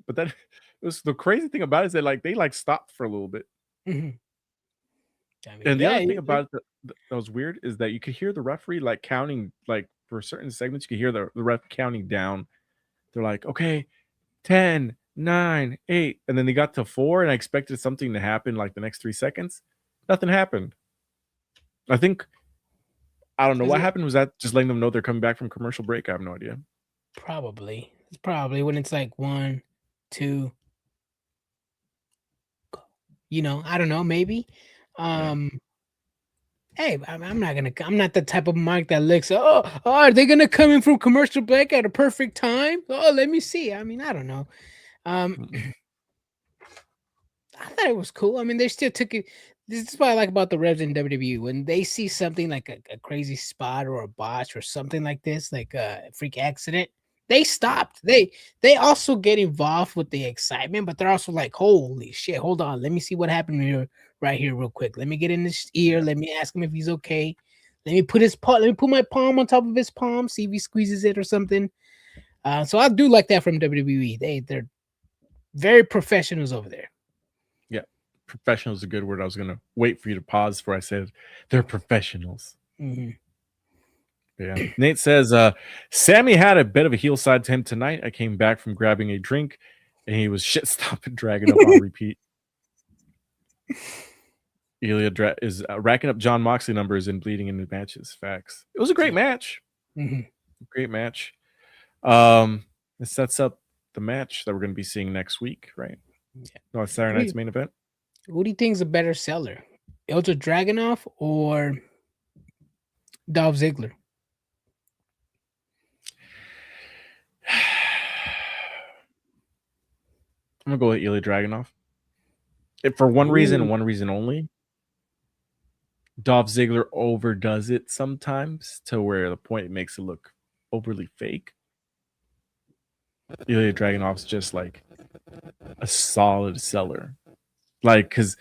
But that was the crazy thing about it is that they stopped for a little bit. Mm-hmm. And the other thing about it that was weird is that you could hear the referee counting, for certain segments, you could hear the ref counting down. They're like, okay, 10, 9, 8. And then they got to 4, and I expected something to happen the next 3 seconds. Nothing happened. I don't know what happened. Was that just letting them know they're coming back from commercial break? I have no idea. Probably. It's probably when it's 1, 2. I don't know, maybe. Hey, I'm not the type of mark that looks, are they gonna come in from commercial break at a perfect time? Oh, let me see. I mean, I don't know. I thought it was cool. I mean, they still took it. This is what I like about the Revs in WWE. When they see something like a crazy spot or a botch or something like this, like a freak accident, they stopped. They also get involved with the excitement, but they're also like, holy shit, hold on. Let me see what happened here right here real quick. Let me get in his ear. Let me ask him if he's okay. Let me put my palm on top of his palm, see if he squeezes it or something. So I do like that from WWE. They're very professionals over there. Yeah. Professional is a good word. I was going to wait for you to pause before I said they're professionals. Mm-hmm. Yeah. Nate says, Sammy had a bit of a heel side to him tonight. I came back from grabbing a drink and he was shit stopping Dragon up on repeat. Ilya is racking up John Moxley numbers and bleeding in the matches. Facts. It was a great match. Mm-hmm. Great match. It sets up the match that we're going to be seeing next week, right? Yeah. No, it's Saturday night's main event. Who do you think is a better seller? Ilya Dragunov or Dolph Ziggler? I'm going to go with Ilya Dragunov. For one reason and one reason only. Dolph Ziggler overdoes it sometimes to where the point it makes it look overly fake. Ilya Dragunov's just like a solid seller. Because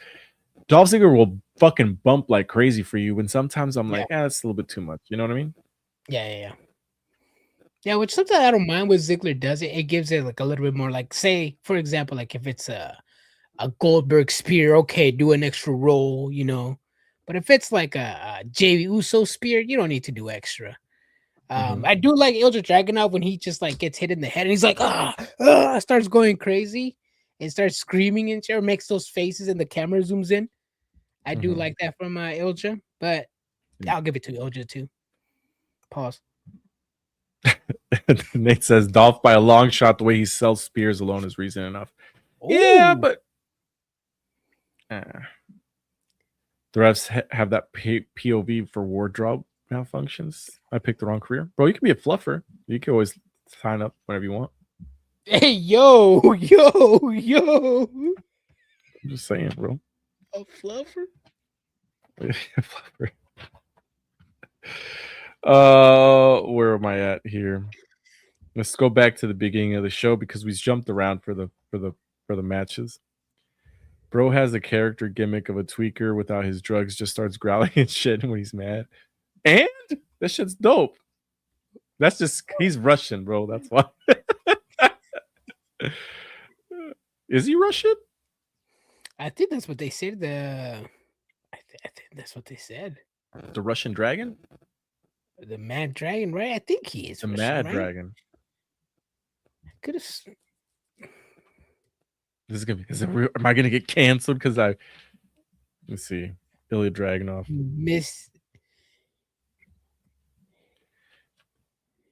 Dolph Ziggler will fucking bump like crazy for you. And sometimes I'm like, that's a little bit too much. You know what I mean? Yeah. Yeah, which something I don't mind what Ziggler does. It gives it like a little bit more say, for example, if it's a Goldberg spear, okay, do an extra roll, But if it's like a Jey Uso spear, you don't need to do extra. I do like Ilja Dragunov when he just like gets hit in the head and he's like, starts going crazy and starts screaming and shit, or makes those faces and the camera zooms in. I do like that from Ilja, but I'll give it to Ilja too. Pause. Nate says Dolph by a long shot. The way he sells spears alone is reason enough. Ooh. Yeah, but the refs have that POV for wardrobe malfunctions. I picked the wrong career, bro. You can be a fluffer. You can always sign up whenever you want. Hey, yo. I'm just saying, bro. A fluffer. Fluffer. Where am I at here? Let's go back to the beginning of the show because we jumped around for the matches. Bro has a character gimmick of a tweaker without his drugs, just starts growling and shit when he's mad. And that shit's dope. That's just he's Russian, bro. That's why. Is he Russian? I think that's what they said. I think that's what they said. The Russian dragon? The Mad Dragon, right? I think he is. The Russian, Mad right? Dragon. Could have. This is gonna be. Am I gonna get canceled because I? Let's see. Ilya Dragunov.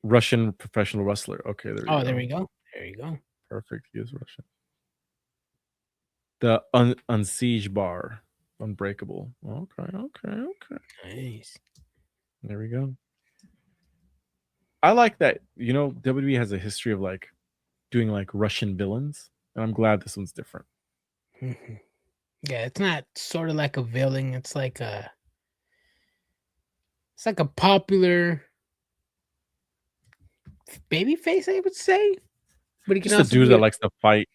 Russian professional wrestler. Okay, there we go. There we go. There you go. Perfect. He is Russian. The Unsiege Bar. Unbreakable. Okay. Nice. There we go. I like that. You know, WWE has a history of like doing like Russian villains, and I'm glad this one's different. Mm-hmm. Yeah, it's not sort of like a villain. It's like a popular baby face, I would say. But he can just a dude that likes to fight.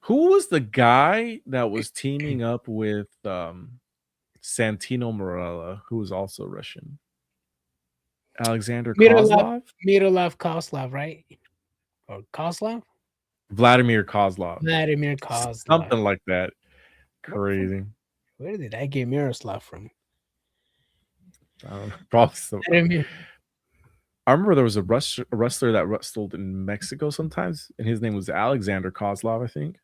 Who was the guy that was teaming up with Santino Marella, who was also Russian? Alexander Kozlov? Miroslav Kozlov, right? Or Kozlov? Vladimir Kozlov. Vladimir Kozlov. Something like that. Crazy. Where did I get Miroslav from? I don't know. Probably I remember there was a wrestler that wrestled in Mexico sometimes, and his name was Alexander Kozlov, I think.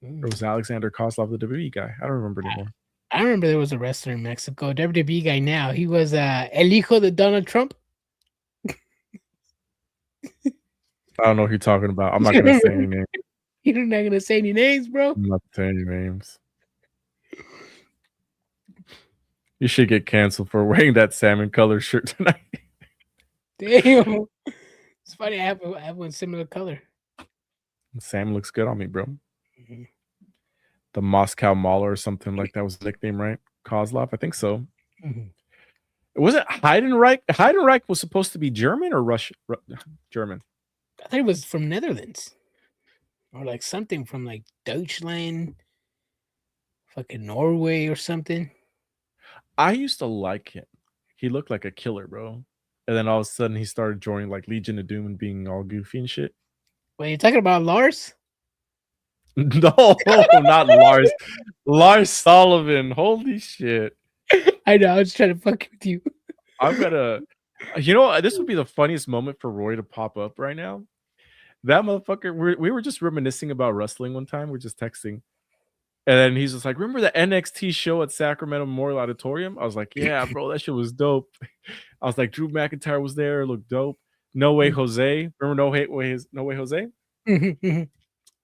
Or was Alexander Kozlov the WWE guy? I don't remember anymore. I remember there was a wrestler in Mexico, WWE guy now. He was El Hijo de Donald Trump. I don't know who you're talking about. I'm not going to say any names. You're not going to say any names, bro? I'm not saying any names. You should get canceled for wearing that salmon color shirt tonight. Damn. It's funny. I have one similar color. Salmon looks good on me, bro. Mm-hmm. The Moscow Mauler or something like that was the nickname, right? Kozlov, I think so. Mm-hmm. Was it Heidenreich? Heidenreich was supposed to be German or Russian? German. I thought it was from Netherlands. Or like something from like Deutschland, fucking Norway or something. I used to like him. He looked like a killer, bro. And then all of a sudden he started joining like Legion of Doom and being all goofy and shit. Wait, you talking about Lars? No, not Lars. Lars Sullivan. Holy shit. I know. I was trying to fuck with you. I'm gonna, you know, this would be the funniest moment for Roy to pop up right now. That motherfucker, we were just reminiscing about wrestling one time. We're just texting. And then he's just like, remember the NXT show at Sacramento Memorial Auditorium? I was like, yeah, bro, that shit was dope. I was like, Drew McIntyre was there. It looked dope. No Way Jose. Remember No Way Jose?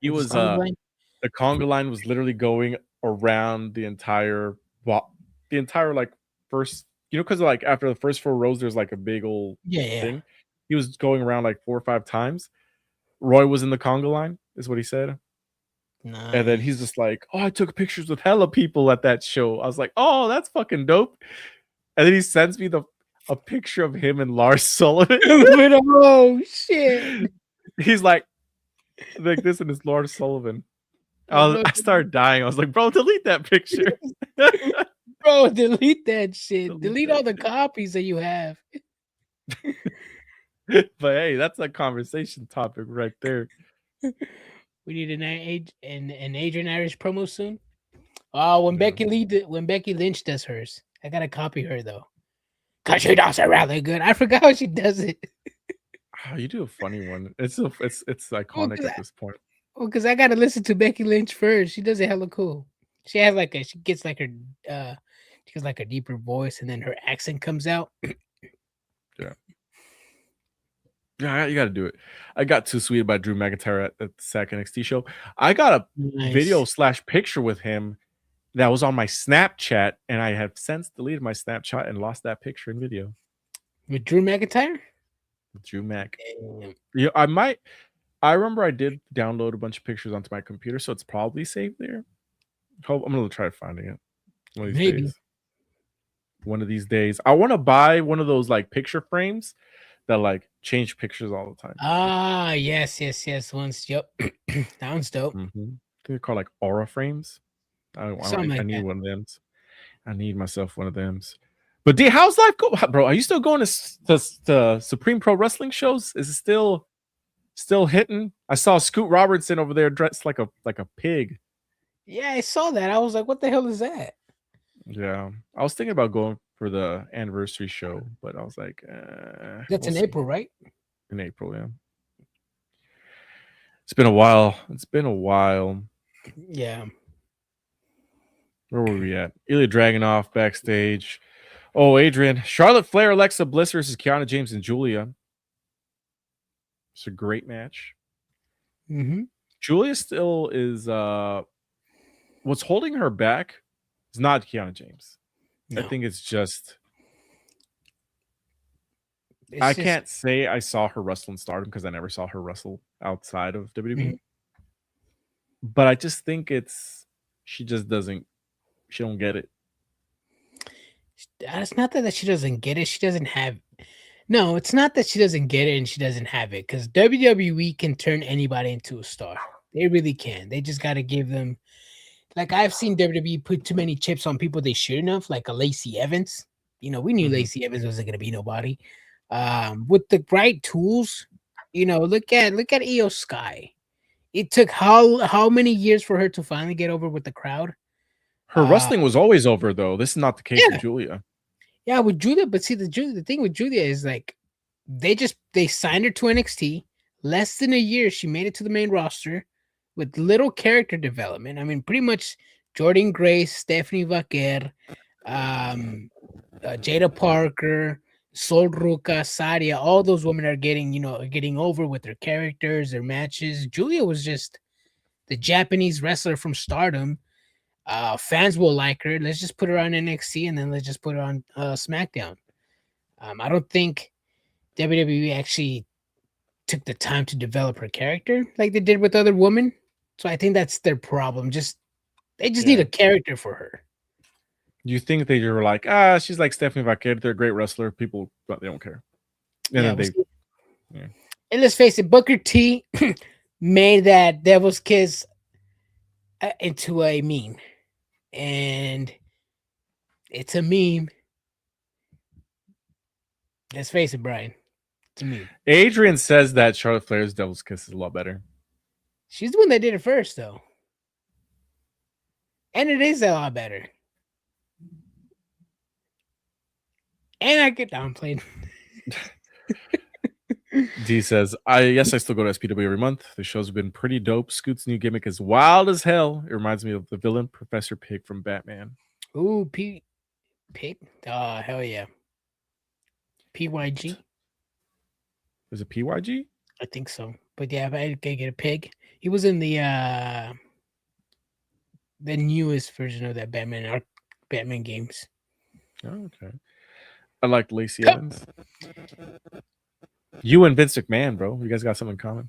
He was, the conga line was literally going around the entire like first, you know, because like after the first 4 rows, there's like a big old thing. He was going around like 4 or 5 times. Roy was in the conga line, is what he said. Nice. And then he's just like, oh, I took pictures with hella people at that show. I was like, oh, that's fucking dope. And then he sends me a picture of him and Lars Sullivan. Oh shit. He's like this and it's Lars Sullivan. I started dying. I was like, bro, delete that picture. Bro, delete that shit. Delete all the copies that you have. But hey, that's a conversation topic right there. We need an Adrian Irish promo soon. Oh, when Becky Lynch does hers, I gotta copy her though. Cause she does it really good. I forgot how she does it. Oh, you do a funny one. It's iconic at this point. Well, because I gotta listen to Becky Lynch first. She does it hella cool. She has she gets like her she gets like a deeper voice, and then her accent comes out. Yeah, you got to do it. I got too sweet about Drew McIntyre at the SAC NXT show. I got a video / picture with him that was on my Snapchat, and I have since deleted my Snapchat and lost that picture and video. With Drew McIntyre? With Drew Mac. Yeah, I remember I did download a bunch of pictures onto my computer, so it's probably saved there. I'm gonna try finding it one of these days. One of these days. I want to buy one of those like picture frames that like change pictures all the time. Ah, yes. Once, yep. That one's dope. They're called like aura frames. I need one of them. I need myself one of them. But D, how's life go, bro? Are you still going to Supreme Pro Wrestling shows? Is it still hitting? I saw Scoot Robertson over there dressed like a pig. Yeah, I saw that. I was like, what the hell is that? Yeah, I was thinking about going for the anniversary show, but I was like, that's in April, right? In April, yeah. It's been a while. Yeah. Where were we at? Ilya Dragunov backstage. Oh, Adrian. Charlotte Flair, Alexa Bliss versus Kiana James and Julia. It's a great match. Julia still is what's holding her back is not Kiana James. No. I think it's just can't say I saw her wrestle in Stardom because I never saw her wrestle outside of WWE. But I just think she don't get it. It's not that she doesn't get it. She doesn't have. No, it's not that she doesn't get it and she doesn't have it, because WWE can turn anybody into a star. They really can. They just got to give them. Like, I've seen WWE put too many chips on people they shouldn't have, like a Lacey Evans. We knew Lacey Evans wasn't going to be nobody. With the right tools, look at Io Sky. It took how many years for her to finally get over with the crowd? Her wrestling was always over, though. This is not the case with Julia. Yeah, with Julia, but see, the thing with Julia is like they signed her to NXT. Less than a year, she made it to the main roster with little character development. I mean, pretty much Jordan Grace, Stephanie Vaquer, Jada Parker, Sol Ruca, Sadia, all those women are getting over with their characters, their matches. Julia was just the Japanese wrestler from Stardom. Fans will like her. Let's just put her on NXT and then let's just put her on SmackDown. I don't think WWE actually took the time to develop her character like they did with other women. So I think that's their problem. They just need a character for her. You think they were like, she's like Stephanie Vaquer. They're a great wrestler. People, but they don't care. And and let's face it, Booker T made that Devil's Kiss into a meme. And it's a meme. Let's face it, Brian. It's a meme. Adrian says that Charlotte Flair's Devil's Kiss is a lot better. She's the one that did it first, though. And it is a lot better. And I get downplayed. D says, I still go to SPW every month. The show's been pretty dope. Scoot's new gimmick is wild as hell. It reminds me of the villain Professor Pig from Batman. Ooh, Pig? Oh, hell yeah. PYG? Was it PYG? I think so. But yeah, I could get a pig. He was in the newest version of that Batman games. Oh, okay. I like Lacey Evans. You and Vince McMahon, bro. You guys got something in common.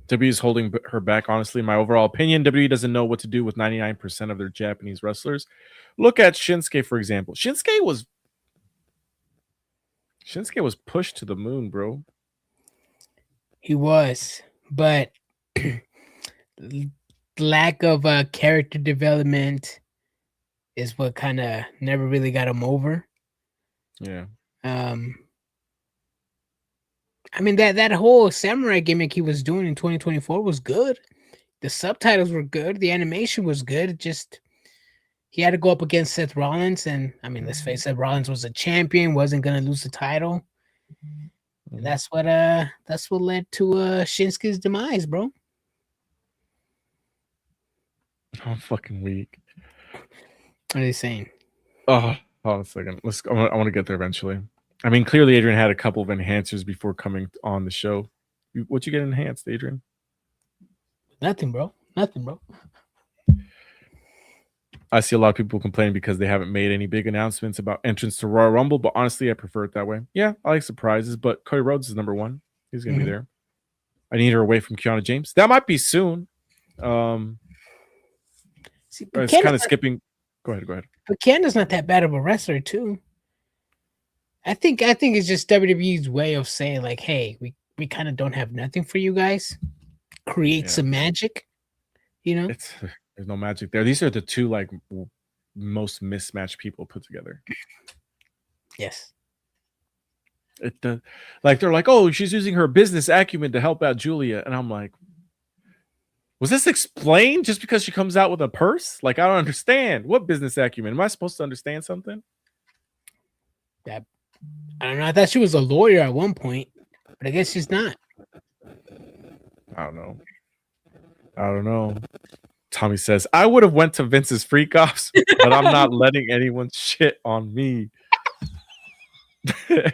WWE is holding her back, honestly. In my overall opinion, WWE doesn't know what to do with 99% of their Japanese wrestlers. Look at Shinsuke, for example. Shinsuke was pushed to the moon, bro. He was, but lack of character development is what kind of never really got him over. Yeah. I mean, that whole samurai gimmick he was doing in 2024 was good. The subtitles were good. The animation was good. he had to go up against Seth Rollins, and I mean, let's face it, Rollins was a champion, wasn't gonna lose the title. And that's what led to Shinsuke's demise, bro. I'm fucking weak. What are they saying? Oh, hold on a second. I want to get there eventually. I mean, clearly Adrian had a couple of enhancers before coming on the show. What you get enhanced, Adrian? Nothing, bro. Nothing, bro. I see a lot of people complaining because they haven't made any big announcements about entrance to Royal Rumble, but honestly, I prefer it that way. Yeah, I like surprises, but Cody Rhodes is number one. He's going to be there. I need her away from Kiana James. That might be soon. See, it's kind of skipping. Go ahead. But Kiana's not that bad of a wrestler, too. I think it's just WWE's way of saying, like, hey, we kind of don't have nothing for you guys. Create some magic, you know? There's no magic there. These are the two like most mismatched people put together. Yes. Like they're like, oh, she's using her business acumen to help out Julia, and I'm like, was this explained just because she comes out with a purse? Like, I don't understand. What business acumen? Am I supposed to understand something? I don't know. I thought she was a lawyer at one point, but I guess she's not. I don't know. Tommy says, I would have went to Vince's freak offs, but I'm not letting anyone shit on me. You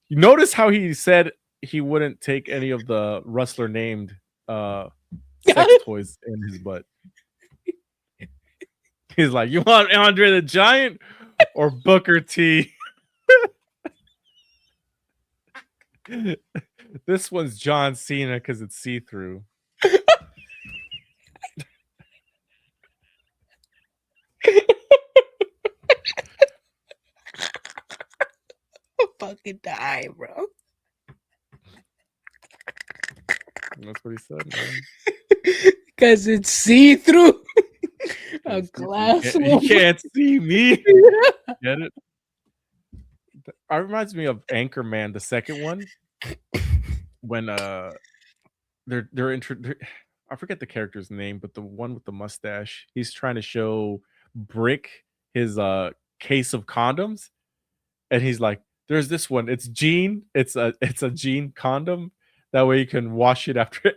notice how he said he wouldn't take any of the wrestler named sex toys in his butt. He's like, you want Andre the Giant or Booker T? This one's John Cena because it's see-through. Fucking die, bro. That's what he said, man. Because it's see-through. A glass. You can't see me. Get it? It reminds me of Anchorman, the second one, when they're I forget the character's name, but the one with the mustache, he's trying to show Brick his case of condoms, and he's like, there's this one, it's Gene, it's a Gene condom, that way you can wash it after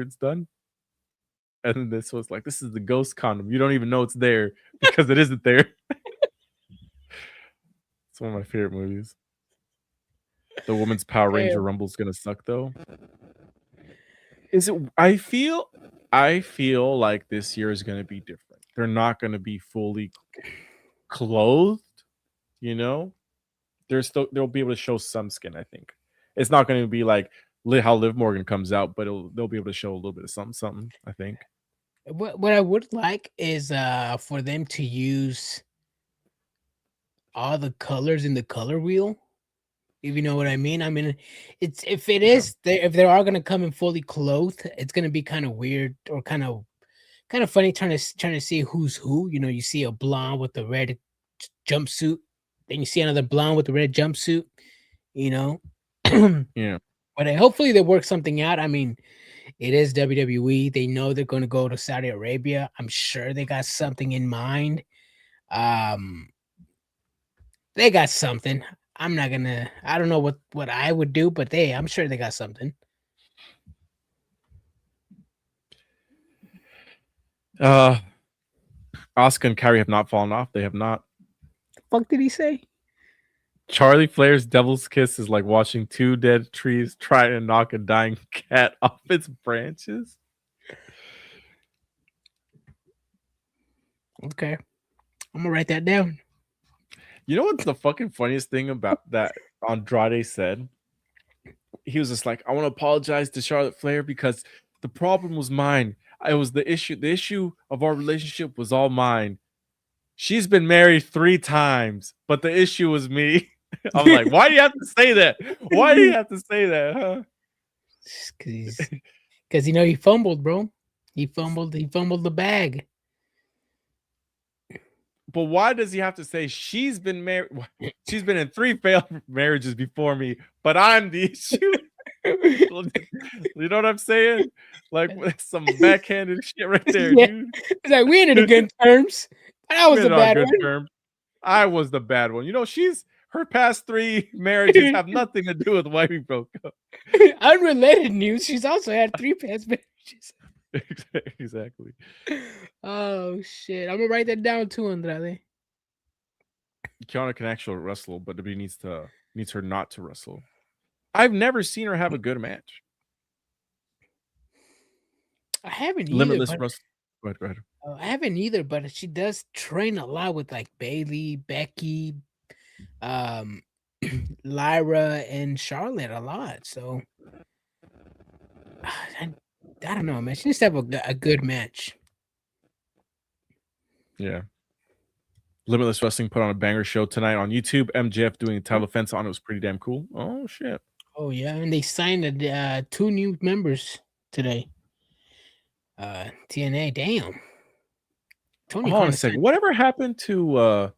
it's done. And then this was like, this is the ghost condom, you don't even know it's there because it isn't there. It's one of my favorite movies. The Women's Power Ranger Rumble's gonna suck though. Is it? I feel like this year is gonna be different. They're not gonna be fully clothed, you know. They'll be able to show some skin. I think it's not gonna be like how Liv Morgan comes out, but they'll be able to show a little bit of something. I think. What I would like is for them to use all the colors in the color wheel. If you know what I mean. I mean, if they are gonna come in fully clothed, it's gonna be kind of weird or kind of funny trying to see who's who. You know, you see a blonde with the red jumpsuit, then you see another blonde with the red jumpsuit. You know, yeah. But hopefully they work something out. I mean, it is WWE. They know they're going to go to Saudi Arabia. I'm sure they got something in mind. They got something. I don't know what I would do, but I'm sure they got something. Asuka and Kyrie have not fallen off. They have not. The fuck did he say? Charlie Flair's devil's kiss is like watching two dead trees try to knock a dying cat off its branches. Okay. I'm gonna write that down. You know what's the fucking funniest thing about that Andrade said? He was just like, I want to apologize to Charlotte Flair because the problem was mine. It was the issue. The issue of our relationship was all mine. She's been married 3 times, but the issue was me. I'm like, why do you have to say that? Why do you have to say that? Huh? Because he fumbled, bro. He fumbled the bag. But why does he have to say she's been married? She's been in 3 failed marriages before me, but I'm the issue. You know what I'm saying? Like some backhanded shit right there, Yeah. dude. It's like we ended in good terms. I was the We're on bad good one. terms. I was the bad one. You know, her past 3 marriages have nothing to do with why we broke up. Unrelated news. She's also had 3 past marriages. Exactly. Oh shit! I'm gonna write that down too, Andrade. Kiana can actually wrestle, but WWE needs her not to wrestle. I've never seen her have a good match. I haven't Limitless either. wrestle. Go ahead. I haven't either, but she does train a lot with like Bailey, Becky, Lyra, and Charlotte a lot. So I don't know, man. She needs to have a good match. Yeah. Limitless Wrestling put on a banger show tonight on YouTube. MJF doing a title defense on it was pretty damn cool. Oh shit. Oh yeah, and they signed 2 new members today. TNA, damn. Tony Hold on a second. Whatever happened to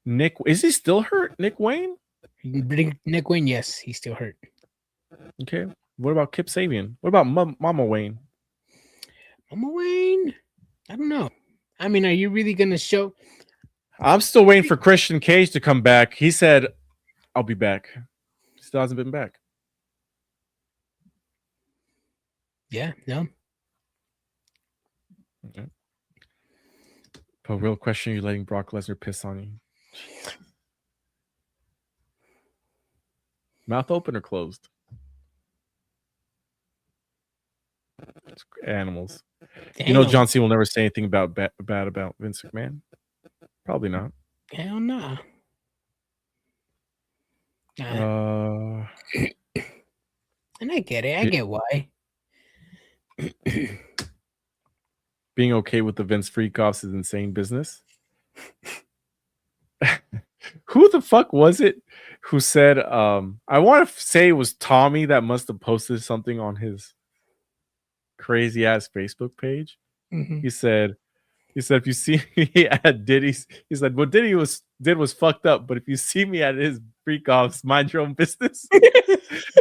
Nick? Is he still hurt? Nick Wayne? Nick Wayne, yes, he's still hurt. Okay. What about Kip Sabian? What about Mama Wayne? Mama Wayne? I don't know. I mean, are you really gonna show? I'm still waiting for Christian Cage to come back. He said, "I'll be back." Still hasn't been back. Yeah, no. Okay. But real question: you letting Brock Lesnar piss on you? Mouth open or closed? It's animals. Damn. You know, John C. will never say anything about bad about Vince McMahon. Probably not. Hell no. And I get it. I get why. Being okay with the Vince freak-offs is insane business. Who the fuck was it who said, I want to say it was Tommy that must have posted something on his crazy ass Facebook page. Mm-hmm. He said, if you see me at Diddy's, he said, what Diddy did was fucked up, but if you see me at his freak-offs, mind your own business.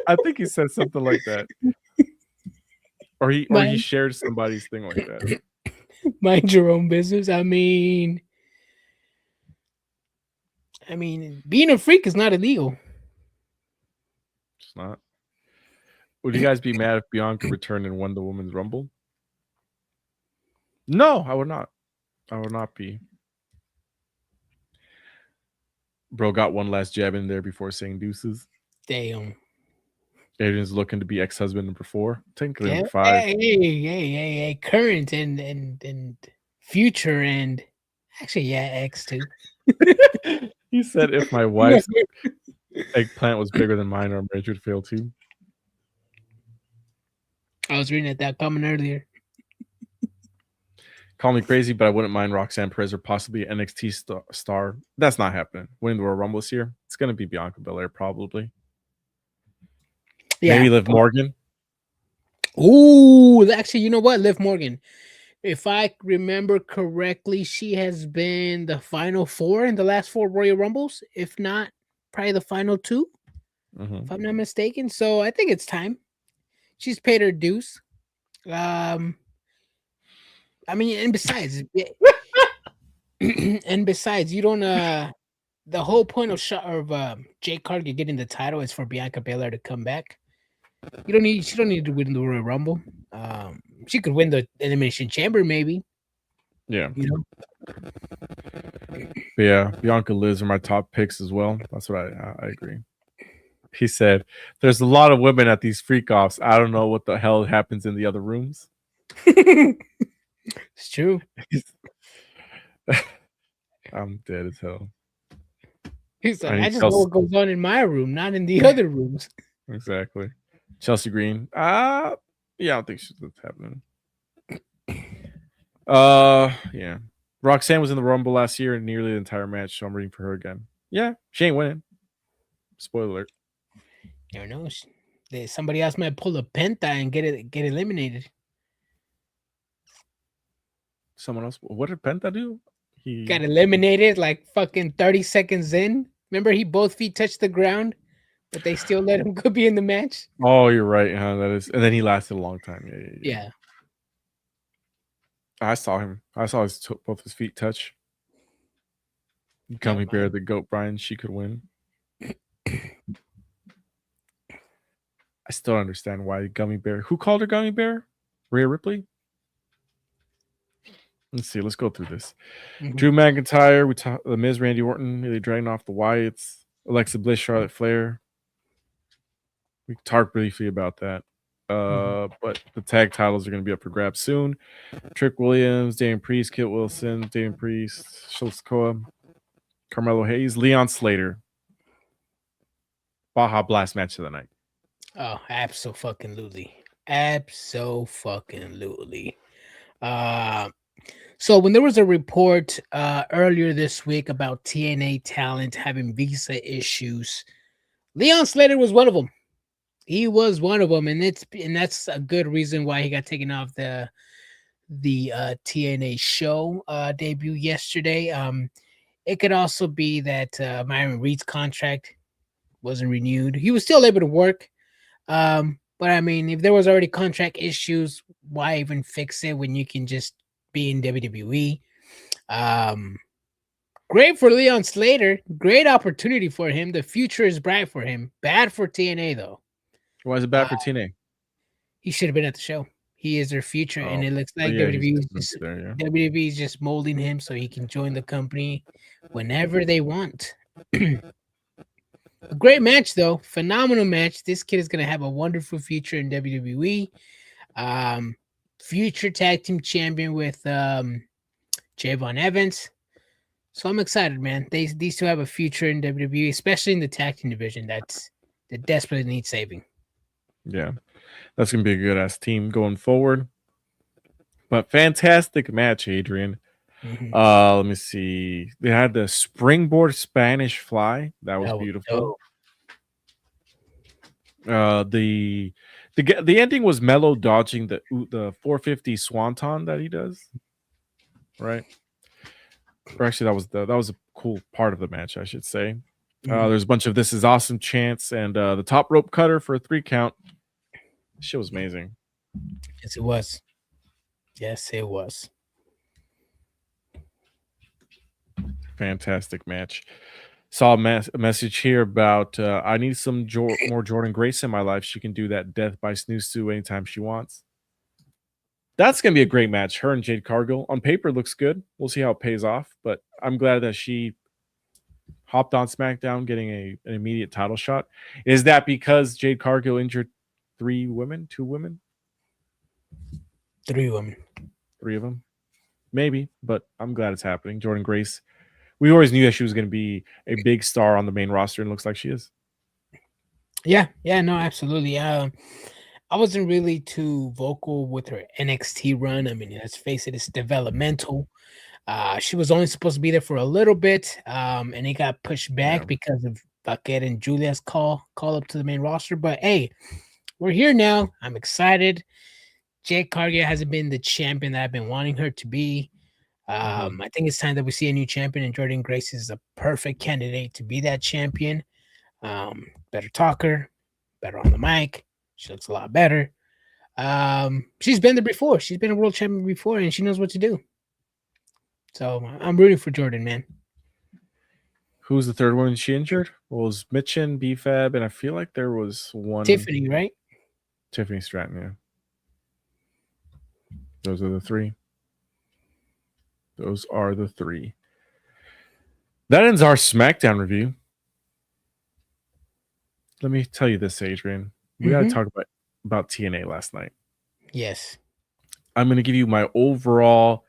I think he said something like that. Or he shared somebody's thing like that. Mind your own business. I mean, being a freak is not illegal. It's not. Would you guys be mad if Bianca returned and won the Women's Rumble? No, I would not. I would not be. Bro got one last jab in there before saying deuces. Damn. Adrian's looking to be ex-husband number 4. Technically number 5. Hey. Current and future and actually, yeah, ex too. He said if my wife's eggplant was bigger than mine, our marriage would fail too. I was reading that comment earlier. Call me crazy, but I wouldn't mind Roxanne Perez or possibly NXT star. That's not happening. Winning the Royal Rumble this year, it's going to be Bianca Belair probably. Yeah. Maybe Liv Morgan. Ooh, actually, you know what? Liv Morgan. If I remember correctly, she has been the final 4 in the last 4 Royal Rumbles. If not, probably the final 2. Mm-hmm. If I'm not mistaken. So I think it's time. She's paid her dues. And besides, you don't. The whole point of Jade Cargill getting the title is for Bianca Belair to come back. She don't need to win the Royal Rumble. She could win the Elimination Chamber, maybe. Yeah. You know. But yeah, Bianca, Liz are my top picks as well. That's what I agree. He said, "There's a lot of women at these freak-offs. I don't know what the hell happens in the other rooms." It's true. I'm dead as hell. He's like, I just know what goes on in my room, not in the other rooms. Exactly. Chelsea Green. Yeah, I don't think that's happening. Yeah. Roxanne was in the Rumble last year and nearly the entire match, so I'm rooting for her again. Yeah, she ain't winning. Spoiler alert. Never know. Somebody else might pull a Penta and get eliminated. Someone else. What did Penta do? He got eliminated like fucking 30 seconds in. Remember, both feet touched the ground but they still let him go be in the match. Oh, you're right, huh? That is, and then he lasted a long time. Yeah. I saw him. I saw both his feet touch. Gummy Bear, the goat, Brian. She could win. I still don't understand why Gummy Bear. Who called her Gummy Bear? Rhea Ripley? Let's see. Let's go through this. Drew McIntyre, The Miz, Randy Orton, nearly dragging off the Wyatts. Alexa Bliss, Charlotte Flair. We talked briefly about that. But the tag titles are going to be up for grabs soon. Trick Williams, Damian Priest, Kit Wilson, Damian Priest, Shilskoa, Carmelo Hayes, Leon Slater. Baja Blast match of the night. Oh, absolutely. Absolutely. So when there was a report earlier this week about TNA talent having visa issues, Leon Slater was one of them. He was one of them, and that's a good reason why he got taken off the TNA show debut yesterday. It could also be that Myron Reed's contract wasn't renewed. He was still able to work. But I mean, if there was already contract issues, why even fix it when you can just be in WWE? Great for Leon Slater. Great opportunity for him. The future is bright for him. Bad for TNA, though. Why is it bad for TNA? He should have been at the show. He is their future, and it looks like WWE is just molding him so he can join the company whenever they want. A great match, though. Phenomenal match. This kid is going to have a wonderful future in WWE. Future tag team champion with Javon Evans. So I'm excited, man. These two have a future in WWE, especially in the tag team division that desperately needs saving. Yeah, that's going to be a good-ass team going forward. But fantastic match, Adrian. Let me see. They had the springboard Spanish fly. That was beautiful. The ending was Mello dodging the 450 swanton that he does. Right. Or actually, that was a cool part of the match, I should say. There's a bunch of "This is awesome" chants and the top rope cutter for a 3 count. Shit was amazing. Yes, it was. Yes, it was. Fantastic match. Saw a message here about I need some more Jordan Grace in my life. She can do that death by snooze anytime she wants. That's going to be a great match. Her and Jade Cargill. On paper, looks good. We'll see how it pays off. But I'm glad that she hopped on SmackDown getting an immediate title shot. Is that because Jade Cargill injured 3 women? 2 women? 3 women. 3 of them? Maybe, but I'm glad it's happening. Jordan Grace. We always knew that she was going to be a big star on the main roster, and looks like she is. Yeah, no, absolutely. I wasn't really too vocal with her NXT run. I mean, let's face it, it's developmental. She was only supposed to be there for a little bit, and it got pushed back because of Bucket and Julia's call up to the main roster. But hey, we're here now. I'm excited. Jade Cargill hasn't been the champion that I've been wanting her to be. I think it's time that we see a new champion, and Jordan Grace is a perfect candidate to be that champion. Better talker, better on the mic. She looks a lot better. She's been there before. She's been a world champion before, and she knows what to do. So I'm rooting for Jordan, man. Who's the third one she injured? Well, it was Mitchin, B-Fab, and I feel like there was one. Tiffany, right? Tiffany Stratton, yeah. Those are the 3. Those are the 3. That ends our SmackDown review. Let me tell you this, Adrian. We got to talk about TNA last night. Yes. I'm going to give you my overall.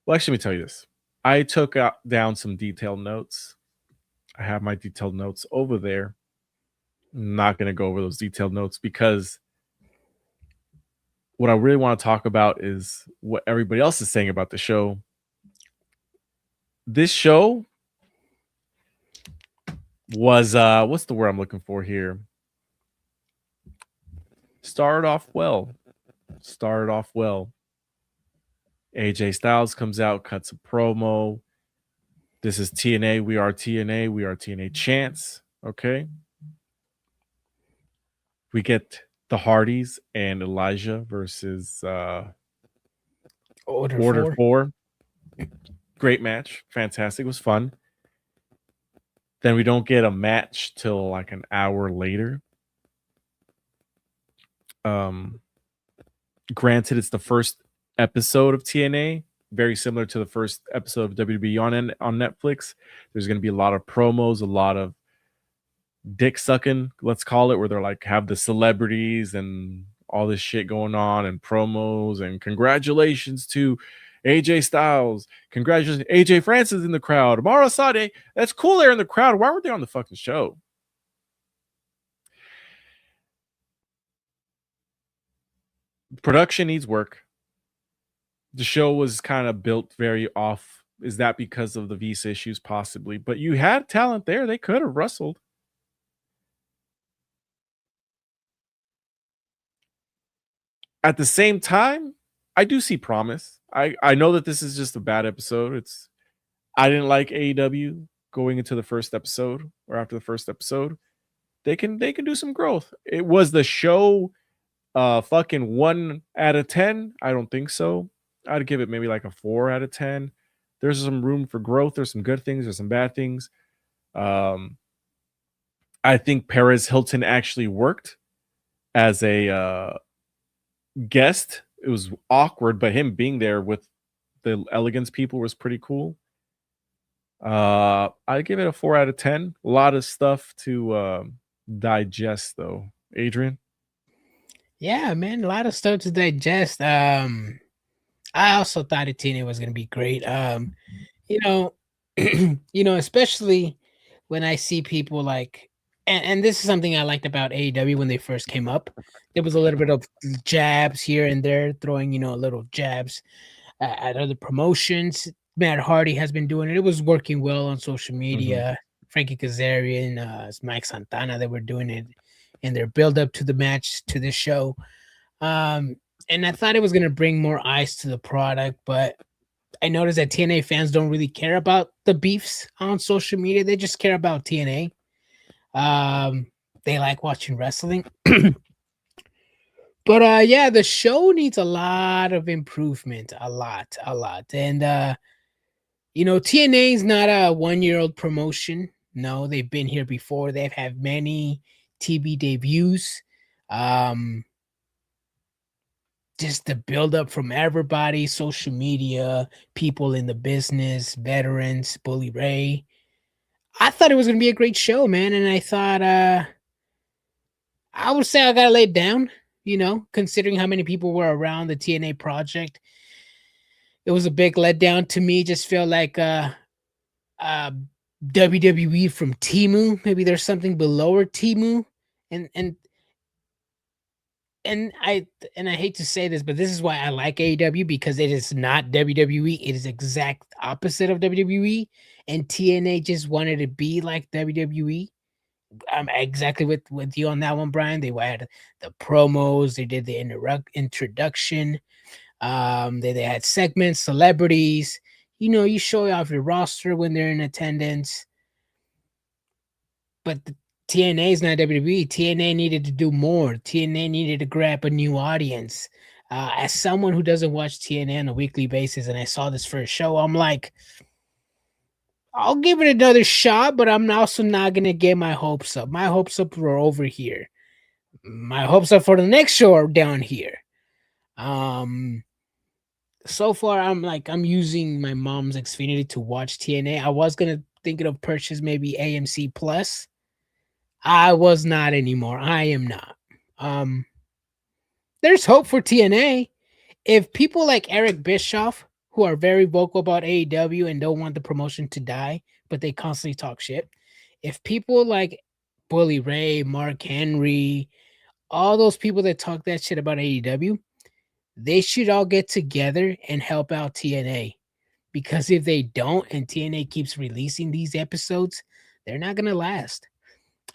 Well, actually, let me tell you this. I took down some detailed notes. I have my detailed notes over there. I'm not going to go over those detailed notes because what I really want to talk about is what everybody else is saying about the show. This show was what's the word I'm looking for here? Started off well. AJ Styles comes out, cuts a promo. This is TNA. We are TNA. We are TNA chants. Okay. We get the Hardys and Elijah versus Order 4. Great match. Fantastic. It was fun. Then we don't get a match till like an hour later. Granted, it's the first episode of TNA, very similar to the first episode of WWE on Netflix. There's going to be a lot of promos, a lot of dick sucking, let's call it, where they're like have the celebrities and all this shit going on and promos and congratulations to AJ Styles, congratulations AJ Francis in the crowd, Amara Sade. That's cool, they're in the crowd. Why weren't they on the fucking show? Production needs work. The show was kind of built very off. Is that because of the visa issues? Possibly, but you had talent there. They could have wrestled. At the same time, I do see promise. I know that this is just a bad episode. I didn't like AEW going into the first episode or after the first episode. They can do some growth. It was the show fucking 1 out of 10. I don't think so. I'd give it maybe like a 4 out of 10. There's some room for growth. There's some good things. There's some bad things. I think Perez Hilton actually worked as a guest. It was awkward, but him being there with the Elegance people was pretty cool. I'd give it a 4 out of 10. A lot of stuff to digest, though. Adrian? Yeah, man, a lot of stuff to digest. I also thought TNA was going to be great. Especially when I see people like, and this is something I liked about AEW when they first came up. There was a little bit of jabs here and there, throwing, little jabs at other promotions. Matt Hardy has been doing it. It was working well on social media. Frankie Kazarian, Mike Santana, they were doing it in their build up to the match, to this show. And I thought it was going to bring more eyes to the product, but I noticed that TNA fans don't really care about the beefs on social media. They just care about TNA. They like watching wrestling. But yeah, the show needs a lot of improvement. A lot. And TNA is not a 1-year-old promotion. No, they've been here before. They've had many TV debuts. Just the build up from everybody, social media, people in the business, veterans, Bully Ray. I thought it was going to be a great show, man. And I thought, I would say I got laid down, considering how many people were around the TNA project. It was a big letdown to me. Just felt like WWE from Temu. Maybe there's something below Temu. And I hate to say this, but this is why I like AEW, because it is not WWE. It is exact opposite of WWE, and TNA just wanted to be like WWE. I'm exactly with you on that one, Brian. They had the promos, they did the introduction, they had segments, celebrities. You show off your roster when they're in attendance, but TNA is not WWE. TNA needed to do more. TNA needed to grab a new audience. As someone who doesn't watch TNA on a weekly basis, and I saw this first show, I'm like, I'll give it another shot, but I'm also not going to get my hopes up. My hopes up were over here. My hopes up for the next show are down here. So far, I'm using my mom's Xfinity to watch TNA. I was going to thinking of purchase maybe AMC Plus. I was not anymore. I am not. There's hope for TNA. If people like Eric Bischoff, who are very vocal about AEW and don't want the promotion to die, but they constantly talk shit. If people like Bully Ray, Mark Henry, all those people that talk that shit about AEW, they should all get together and help out TNA. Because if they don't, and TNA keeps releasing these episodes, they're not going to last.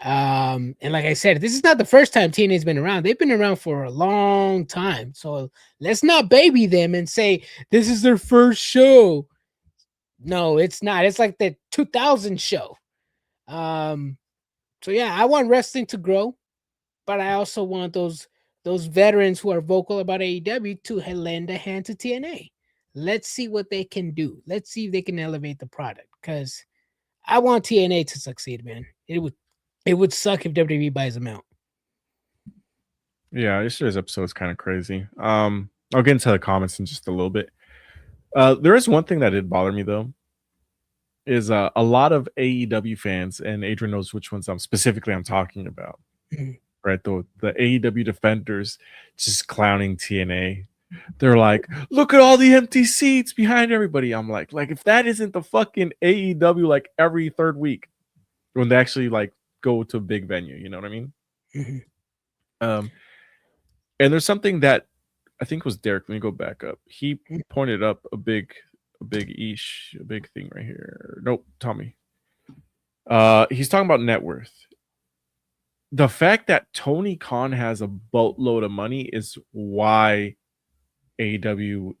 And like I said, this is not the first time TNA's been around. They've been around for a long time. So let's not baby them and say this is their first show. No, it's not. It's like the 2000 show. So yeah, I want wrestling to grow, but I also want those veterans who are vocal about AEW to lend a hand to TNA. Let's see what they can do. Let's see if they can elevate the product, because I want TNA to succeed, man. It would suck if WWE buys them out. Yeah, yesterday's episode is kind of crazy. I'll get into the comments in just a little bit. There is one thing that did bother me though, is a lot of AEW fans, and Adrian knows which ones I'm talking about. Right, the AEW defenders just clowning TNA. They're like, look at all the empty seats behind everybody. I'm like if that isn't the fucking AEW like every third week when they actually like go to a big venue, you know what I mean? And there's something that I think was Derek. Let me go back up. He pointed up a big thing right here. Nope, Tommy. He's talking about net worth. The fact that Tony Khan has a boatload of money is why AEW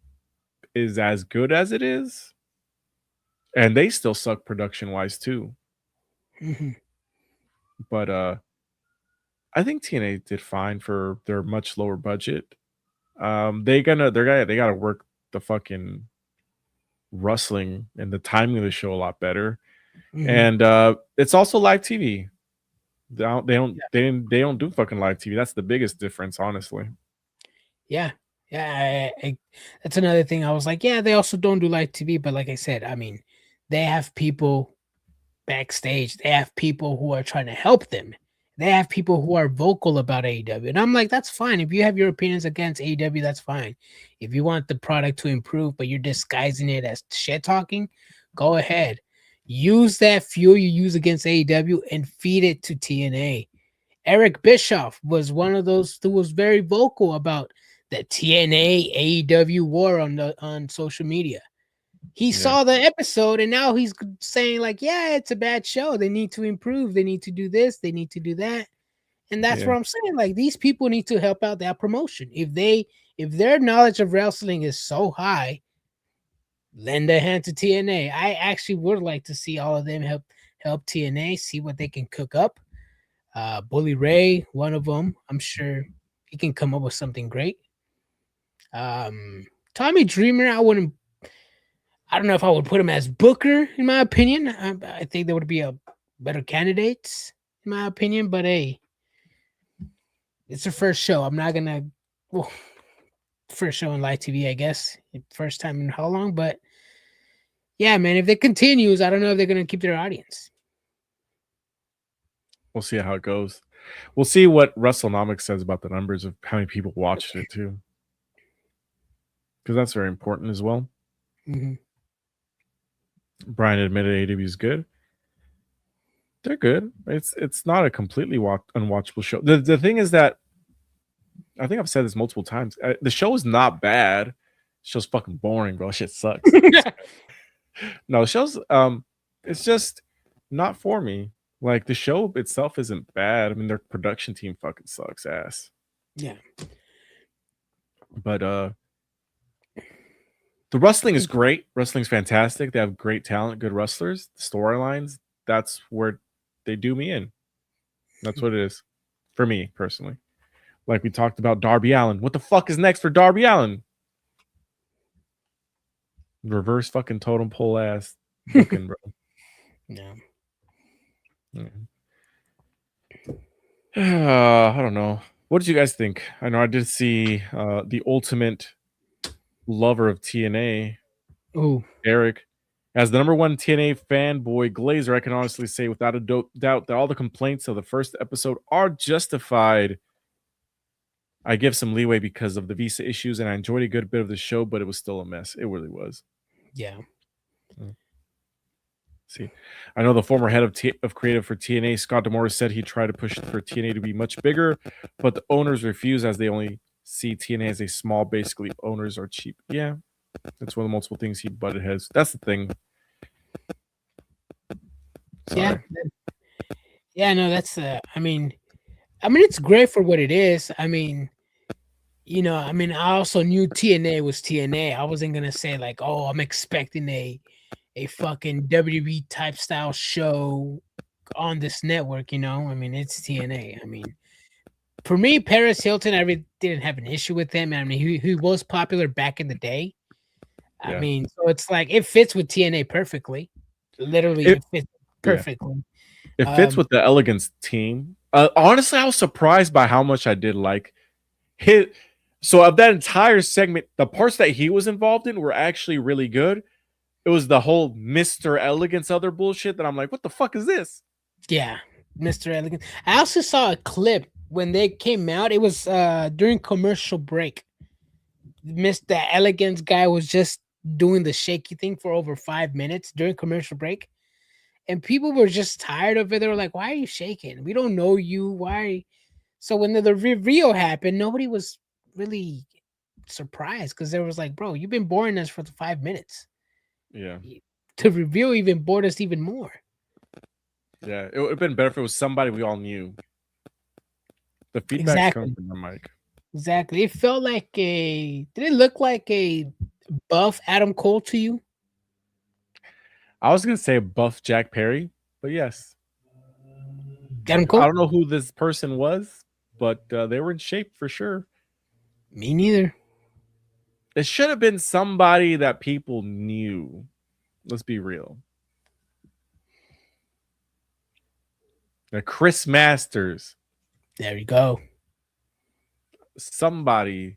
is as good as it is, and they still suck production wise too. But I think TNA did fine for their much lower budget. They gotta work the fucking wrestling and the timing of the show a lot better, and it's also live TV. They don't do fucking live TV. That's the biggest difference, honestly. Yeah. That's another thing. I was like, yeah, they also don't do live TV, but like I said, I mean, they have people backstage. They have people who are trying to help them. They have people who are vocal about AEW, and I'm like, that's fine. If you have your opinions against AEW, that's fine. If you want the product to improve, but you're disguising it as shit talking, go ahead. Use that fuel you use against AEW and feed it to TNA. Eric Bischoff was one of those who was very vocal about the TNA AEW war on social media. He saw the episode and now he's saying like, yeah, it's a bad show. They need to improve. They need to do this. They need to do that. And that's what I'm saying. Like, these people need to help out that promotion. If their knowledge of wrestling is so high, lend a hand to TNA. I actually would like to see all of them help TNA, see what they can cook up. Bully Ray, one of them. I'm sure he can come up with something great. Tommy Dreamer, I don't know if I would put him as Booker, in my opinion. I think there would be a better candidates, in my opinion, but hey, it's the first show. I'm not gonna first show on live TV, I guess. First time in how long? But yeah, man, if it continues, I don't know if they're gonna keep their audience. We'll see how it goes. We'll see what WrestleNomics says about the numbers of how many people watched it too, because that's very important as well. Brian admitted AEW is good. They're good. It's not a completely unwatchable show. The thing is that I think I've said this multiple times. The show is not bad. The show's fucking boring, bro. Shit sucks. No, the show's it's just not for me. Like, the show itself isn't bad. I mean, their production team fucking sucks ass. Yeah. But the wrestling is great. Wrestling's fantastic. They have great talent, good wrestlers. The storylines, that's where they do me in. That's what it is for me personally. Like we talked about Darby Allin. What the fuck is next for Darby Allin? Reverse fucking totem pole ass looking, bro. Yeah. I don't know. What did you guys think? I know I did see the ultimate lover of TNA, Eric, as the number one TNA fanboy Glazer. I can honestly say without a doubt that all the complaints of the first episode are justified. I give some leeway because of the visa issues, and I enjoyed a good bit of the show, but it was still a mess. It really was. Yeah. See, I know the former head of creative for TNA, Scott D'Amore, said he tried to push for TNA to be much bigger, but the owners refuse as they only see TNA as a small. Basically, owners are cheap. Yeah, that's one of the multiple things he butted heads. That's the thing. Sorry. Yeah. No, that's. I mean, it's great for what it is. I mean, I also knew TNA was TNA. I wasn't gonna say like, oh, I'm expecting a fucking WWE type style show on this network, I mean, it's TNA. I mean, For me, Paris Hilton, I really didn't have an issue with him. I mean, he was popular back in the day. I mean, so it's like it fits with TNA perfectly. Literally, it fits perfectly. It fits with the Elegance team. Honestly, I was surprised by how much I did like his. So of that entire segment, the parts that he was involved in were actually really good. It was the whole Mr. Elegance other bullshit that I'm like, what the fuck is this? Yeah, Mr. Elegance. I also saw a clip when they came out. It was during commercial break. Mr. Elegance guy was just doing the shaky thing for over 5 minutes during commercial break. And people were just tired of it. They were like, why are you shaking? We don't know you. Why? So when the reveal happened, nobody was really surprised because they was like, bro, you've been boring us for the 5 minutes. Yeah. The reveal even bored us even more. Yeah, it would have been better if it was somebody we all knew. The feedback comes from the mic. Exactly. It felt like did it look like a buff Adam Cole to you? I was going to say buff Jack Perry, but yes. Adam Cole? I don't know who this person was, but they were in shape for sure. Me neither. It should have been somebody that people knew. Let's be real. Chris Masters. There you go. Somebody.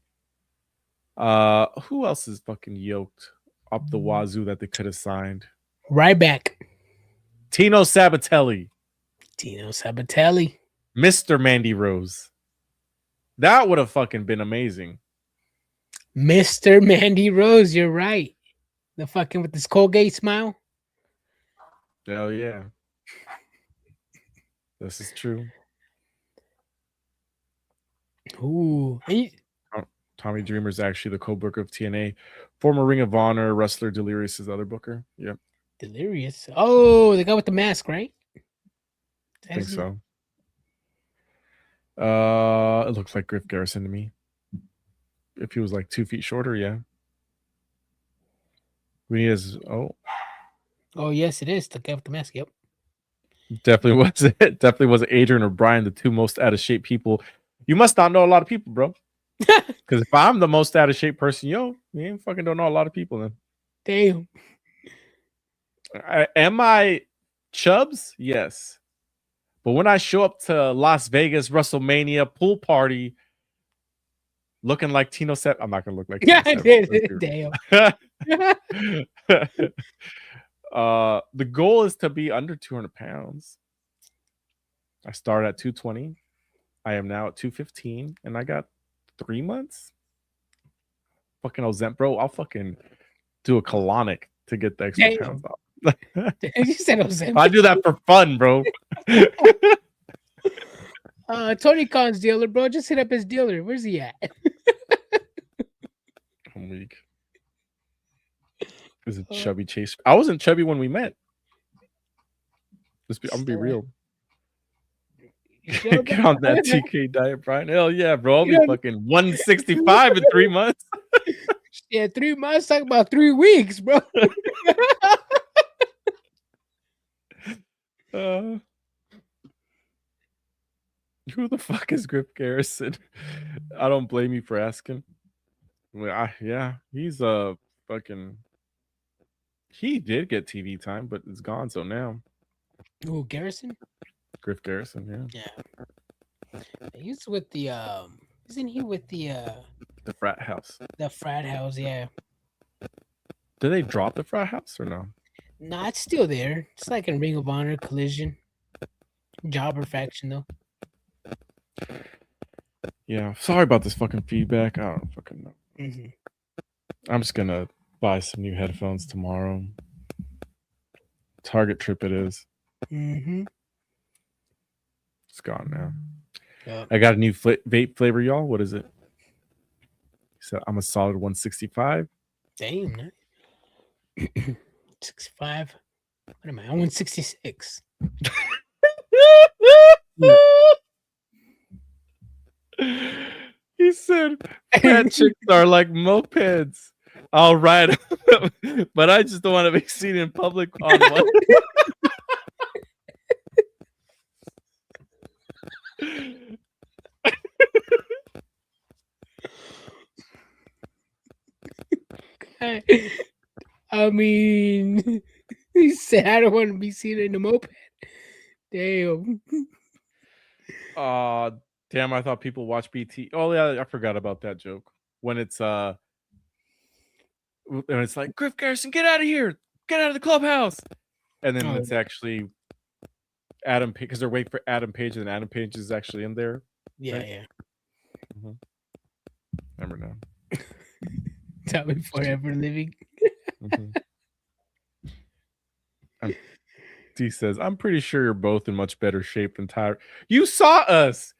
Who else is fucking yoked up the wazoo that they could have signed? Ryback. Tino Sabatelli. Mr. Mandy Rose. That would have fucking been amazing. Mr. Mandy Rose, you're right. The fucking with this Colgate smile. Hell yeah. This is true. Ooh. Tommy Dreamer is actually the co-booker of TNA. Former Ring of Honor wrestler Delirious is the other booker. Yep. Delirious. Oh, the guy with the mask, right? I think so. It looks like Griff Garrison to me. If he was like 2 feet shorter, yeah. We is Oh yes, it is the guy with the mask. Yep. Definitely was it. Definitely was Adrian or Brian, the two most out of shape people. You must not know a lot of people, bro. Because if I'm the most out of shape person, you ain't fucking don't know a lot of people then. Damn. Am I Chubbs? Yes. But when I show up to Las Vegas WrestleMania pool party looking like Tino Set, I'm not gonna look like Tino I did. Damn. The goal is to be under 200 pounds. I started at 220. I am now at 215, and I got 3 months. Fucking Ozempic, bro. I'll fucking do a colonic to get the extra pounds off. You said Ozempic. I do that for fun, bro. Tony Khan's dealer, bro. Just hit up his dealer. Where's he at? I'm weak. Is it chubby Chase? I wasn't chubby when we met. I'm gonna be real. Get on that TK diet, Brian. Hell yeah, bro. I'll be fucking 165 in 3 months. Yeah, 3 months. Talk about 3 weeks, bro. Who the fuck is Griff Garrison? I don't blame you for asking. Yeah, he's fucking. He did get TV time, but it's gone. So now. Oh, Garrison. Griff Garrison, yeah. He's with the isn't he with the frat house? The frat house, yeah. Did they drop the frat house or no? Nah, it's still there. It's like in Ring of Honor, Collision, Jobber faction though. Yeah, sorry about this fucking feedback. I don't fucking know. I'm just gonna buy some new headphones tomorrow. Target trip it is. It's gone now. Yep. I got a new vape flavor, y'all. What is it? So I'm a solid 165. Damn. 65. What am I? I'm 166. He said fat chicks are like mopeds. I'll ride them, but I just don't want to be seen in public on one. I mean, he said, I don't want to be seen in the moped. Damn. Damn, I thought people watch BT. Oh yeah, I forgot about that joke. When it's like, Griff Garrison, get out of here, get out of the clubhouse. And then it's actually Adam Page, because they're waiting for Adam Page, and Adam Page is actually in there. Yeah, right? yeah. Remember now. Tell me forever living. D says, I'm pretty sure you're both in much better shape than Tyra. You saw us.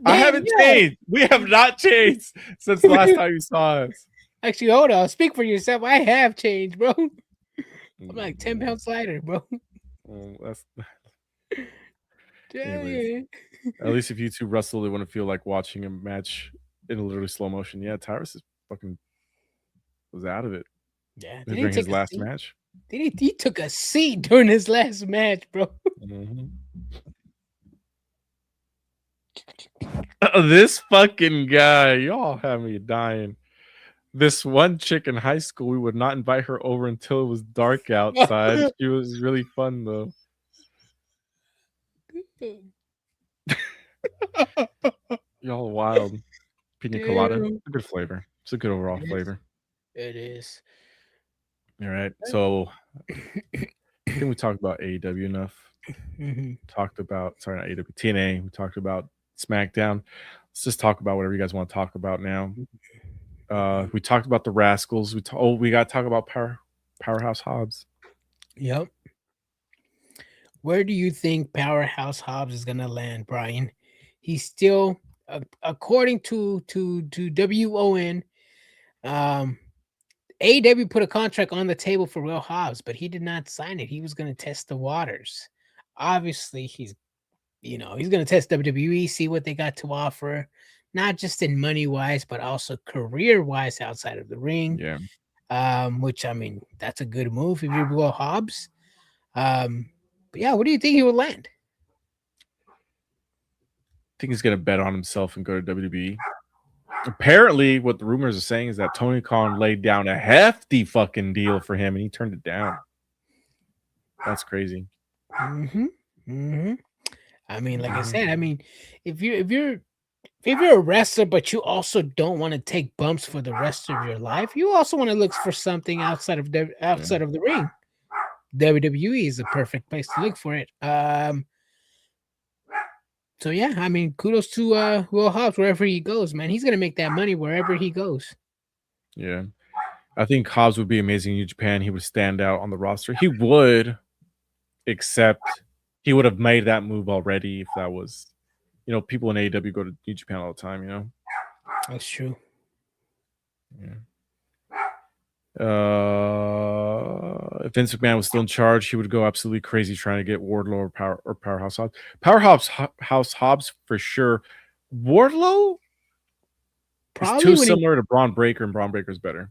I haven't changed. We have not changed since the last time you saw us. Actually, hold on. Speak for yourself. I have changed, bro. I'm like 10 pounds lighter, bro. That's Anyways, at least if you two wrestle, they wouldn't feel like watching a match in literally slow motion. Yeah, Tyrus is fucking was out of it. Yeah, during his last match. He took a seat during his last match, bro. This fucking guy, y'all have me dying. This one chick in high school, we would not invite her over until it was dark outside. She was really fun though. Y'all wild. Pina colada, a good flavor. It's a good overall flavor. It is. All right, so I think we talked about AEW enough. Talked about not AEW, TNA. We talked about SmackDown. Let's just talk about whatever you guys want to talk about now. We talked about the Rascals. We got to talk about Powerhouse Hobbs. Yep. Where do you think Powerhouse Hobbs is gonna land, Brian? He's still, according to WON, AEW put a contract on the table for Will Hobbs, but he did not sign it. He was going to test the waters. Obviously, he's going to test WWE, see what they got to offer, not just in money wise, but also career wise outside of the ring. Yeah. Which, I mean, that's a good move if you're Will Hobbs. But yeah, what do you think he will land? I think he's going to bet on himself and go to WWE. Apparently, what the rumors are saying is that Tony Khan laid down a hefty fucking deal for him, and he turned it down. That's crazy. I mean, like I said, I mean, if you're a wrestler, but you also don't want to take bumps for the rest of your life, you also want to look for something outside of the ring. WWE is the perfect place to look for it. So yeah, I mean, kudos to Will Hobbs wherever he goes, man. He's gonna make that money wherever he goes. Yeah, I think Hobbs would be amazing in New Japan. He would stand out on the roster. He would, except he would have made that move already if that was, people in AEW go to New Japan all the time. That's true. Yeah. If Vince McMahon was still in charge, he would go absolutely crazy trying to get Wardlow or Powerhouse Hobbs. Powerhouse Hobbs for sure. Wardlow probably is too similar to Braun Breaker, and Braun Breaker's better.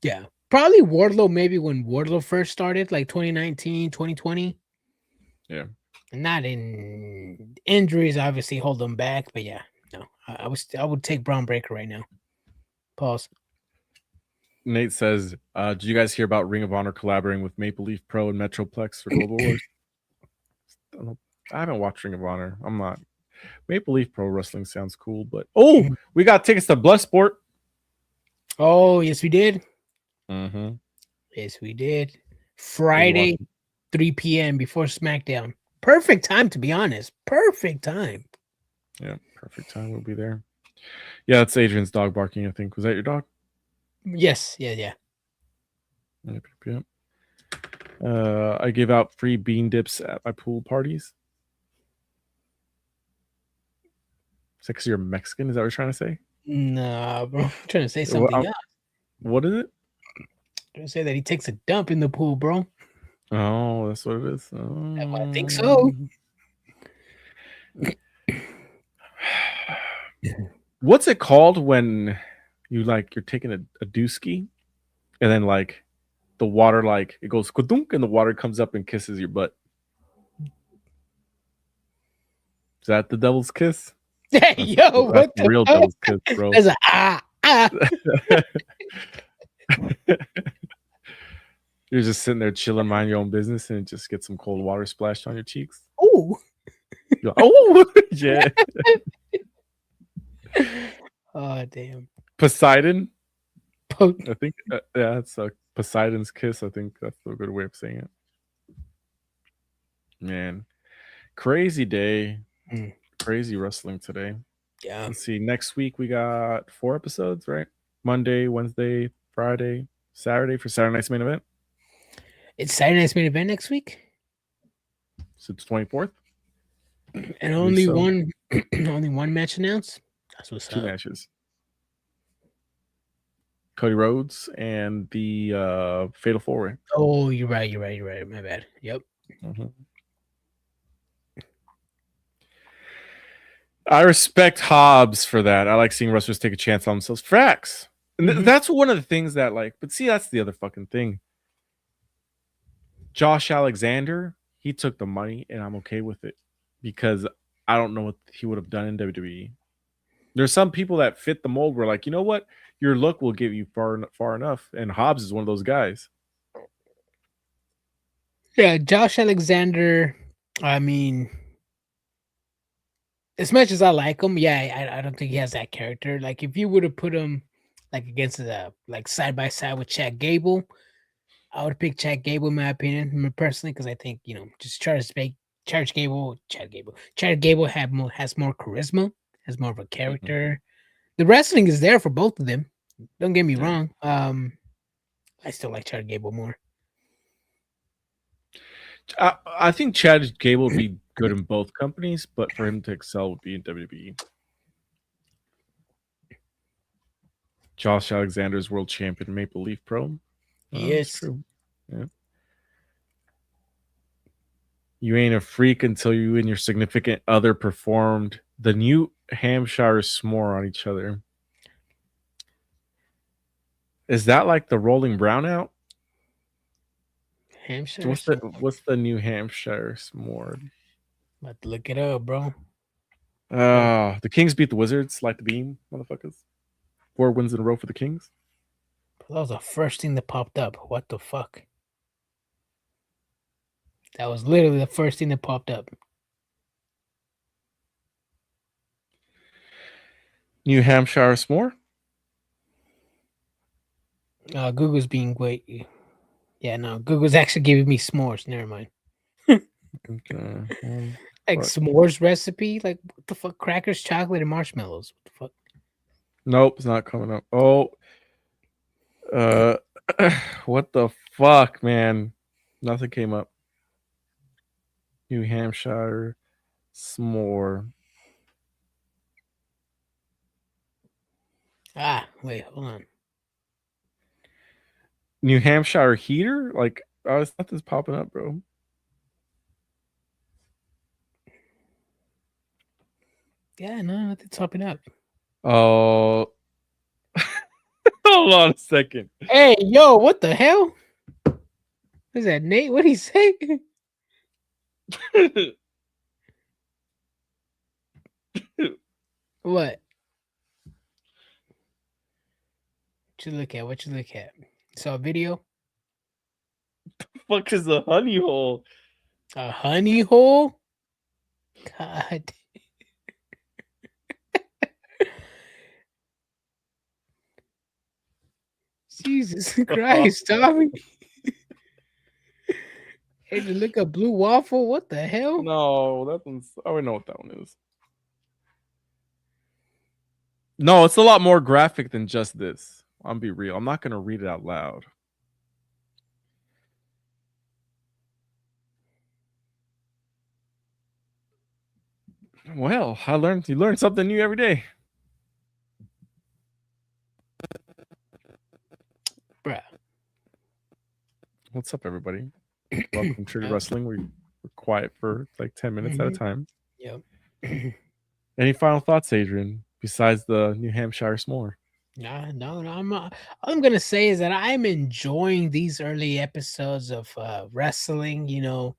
Yeah, probably Wardlow. Maybe when Wardlow first started, like 2019, 2020. Yeah, and not in injuries, obviously hold them back. But yeah, no, I would take Braun Breaker right now. Pause. Nate says, did you guys hear about Ring of Honor collaborating with Maple Leaf Pro and Metroplex for Global Wars? I haven't watched Ring of Honor. I'm not. Maple Leaf Pro Wrestling sounds cool, but we got tickets to Bloodsport. Oh, yes, we did. Yes, we did. Friday, 3 p.m. before SmackDown. Perfect time, to be honest. Perfect time. Yeah, perfect time. We'll be there. Yeah, that's Adrian's dog barking, I think. Was that your dog? Yes. Yeah. Yep. I give out free bean dips at my pool parties. Is that because you're Mexican? Is that what you're trying to say? Nah, bro. I'm trying to say something else. What is it? I'm trying to say that he takes a dump in the pool, bro. Oh, that's what it is. Oh. I think so. What's it called when you're taking a dooski and then like the water, like it goes kudunk and the water comes up and kisses your butt? Is that the devil's kiss? Hey, yo, what the real fuck? devil's kiss, bro? There's a You're just sitting there chilling, mind your own business, and just get some cold water splashed on your cheeks. Oh, Oh, yeah. Oh, damn. Poseidon. I think, yeah, it's a Poseidon's kiss. I think that's a good way of saying it. Man, crazy day. Crazy wrestling today. Yeah. Let's see. Next week we got 4 episodes, right? Monday, Wednesday, Friday, Saturday for Saturday night's main event. It's Saturday night's main event next week. So it's 24th. And only one match announced. That's what's 2 up. matches. Cody Rhodes and the Fatal 4-Way. Oh, you're right. My bad. Yep. I respect Hobbs for that. I like seeing wrestlers take a chance on themselves. Facts. And that's one of the things that, like, but see, that's the other fucking thing. Josh Alexander, he took the money, and I'm okay with it because I don't know what he would have done in WWE. There's some people that fit the mold where, like, you know what? Your look will get you far enough. And Hobbs is one of those guys. Yeah, Josh Alexander, I mean, as much as I like him, I don't think he has that character. Like, if you would have put him like against like side by side with Chad Gable, I would pick Chad Gable in my opinion, personally, because I think, you know, just Chad Gable has more charisma, has more of a character. The wrestling is there for both of them. Don't get me wrong. I still like Chad Gable more. I think Chad Gable would be good in both companies, but for him to excel would be in WWE. Josh Alexander's world champion, Maple Leaf Pro. Yes. True. Yeah. You ain't a freak until you and your significant other performed the New Hampshire s'more on each other. Is that like the rolling brownout? Hampshire. What's the New Hampshire s'more? About to look it up, bro. The Kings beat the Wizards like the beam, motherfuckers. 4 wins in a row for the Kings. That was the first thing that popped up. What the fuck? That was literally the first thing that popped up. New Hampshire s'more? Google's being great. Yeah, no, Google's actually giving me s'mores. Never mind. Okay. Like s'mores recipe? Like, what the fuck? Crackers, chocolate, and marshmallows. What the fuck? Nope, it's not coming up. Oh. What the fuck, man? Nothing came up. New Hampshire s'more. Wait, hold on. New Hampshire heater? Like, nothing's popping up, bro. Yeah, no, nothing's popping up. Oh. Hold on a second. Hey, yo, what the hell? Is that Nate? What'd he say? What? What you look at? Saw a video? The fuck is a honey hole? A honey hole? God. Jesus Christ, Tommy. Hey, to look at blue waffle? What the hell? No, that one's. I already know what that one is. No, it's a lot more graphic than just this. I'll be real. I'm not going to read it out loud. Well, you learn something new every day. Bruh. What's up, everybody? Welcome to Wrestling. We're quiet for like 10 minutes at a time. Yep. Any final thoughts, Adrian, besides the New Hampshire s'more? No. All I'm gonna say is that I'm enjoying these early episodes of wrestling. You know,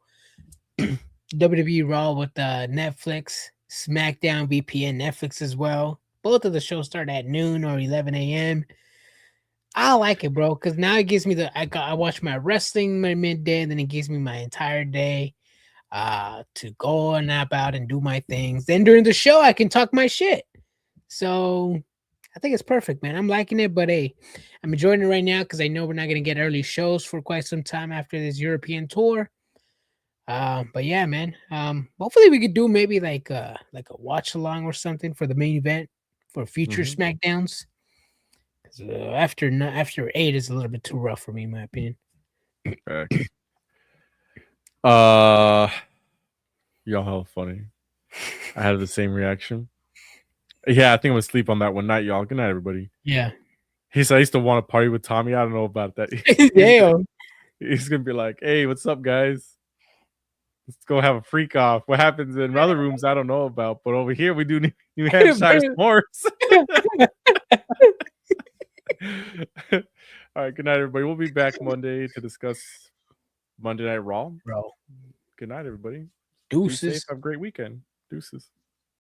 WWE Raw with Netflix, SmackDown VPN, Netflix as well. Both of the shows start at noon or 11 a.m. I like it, bro, because now it gives me I watch my wrestling my midday, and then it gives me my entire day to go and nap out and do my things. Then during the show, I can talk my shit. So I think it's perfect, man. I'm liking it, but hey, I'm enjoying it right now because I know we're not gonna get early shows for quite some time after this European tour. But yeah, man. Hopefully we could do maybe like a watch along or something for the main event for future Smackdowns. After 8 is a little bit too rough for me, in my opinion. Y'all hell funny. I had the same reaction. Yeah, I think I'm gonna sleep on that one night, y'all. Good night, everybody. Yeah. He said I used to want to party with Tommy. I don't know about that. Damn. He's gonna be like, "Hey, what's up, guys? Let's go have a freak off." What happens in other rooms, I don't know about, but over here we do New Hampshire s'mores. All right, good night, everybody. We'll be back Monday to discuss Monday Night Raw. Bro. Good night, everybody. Deuces. Be safe. Have a great weekend. Deuces.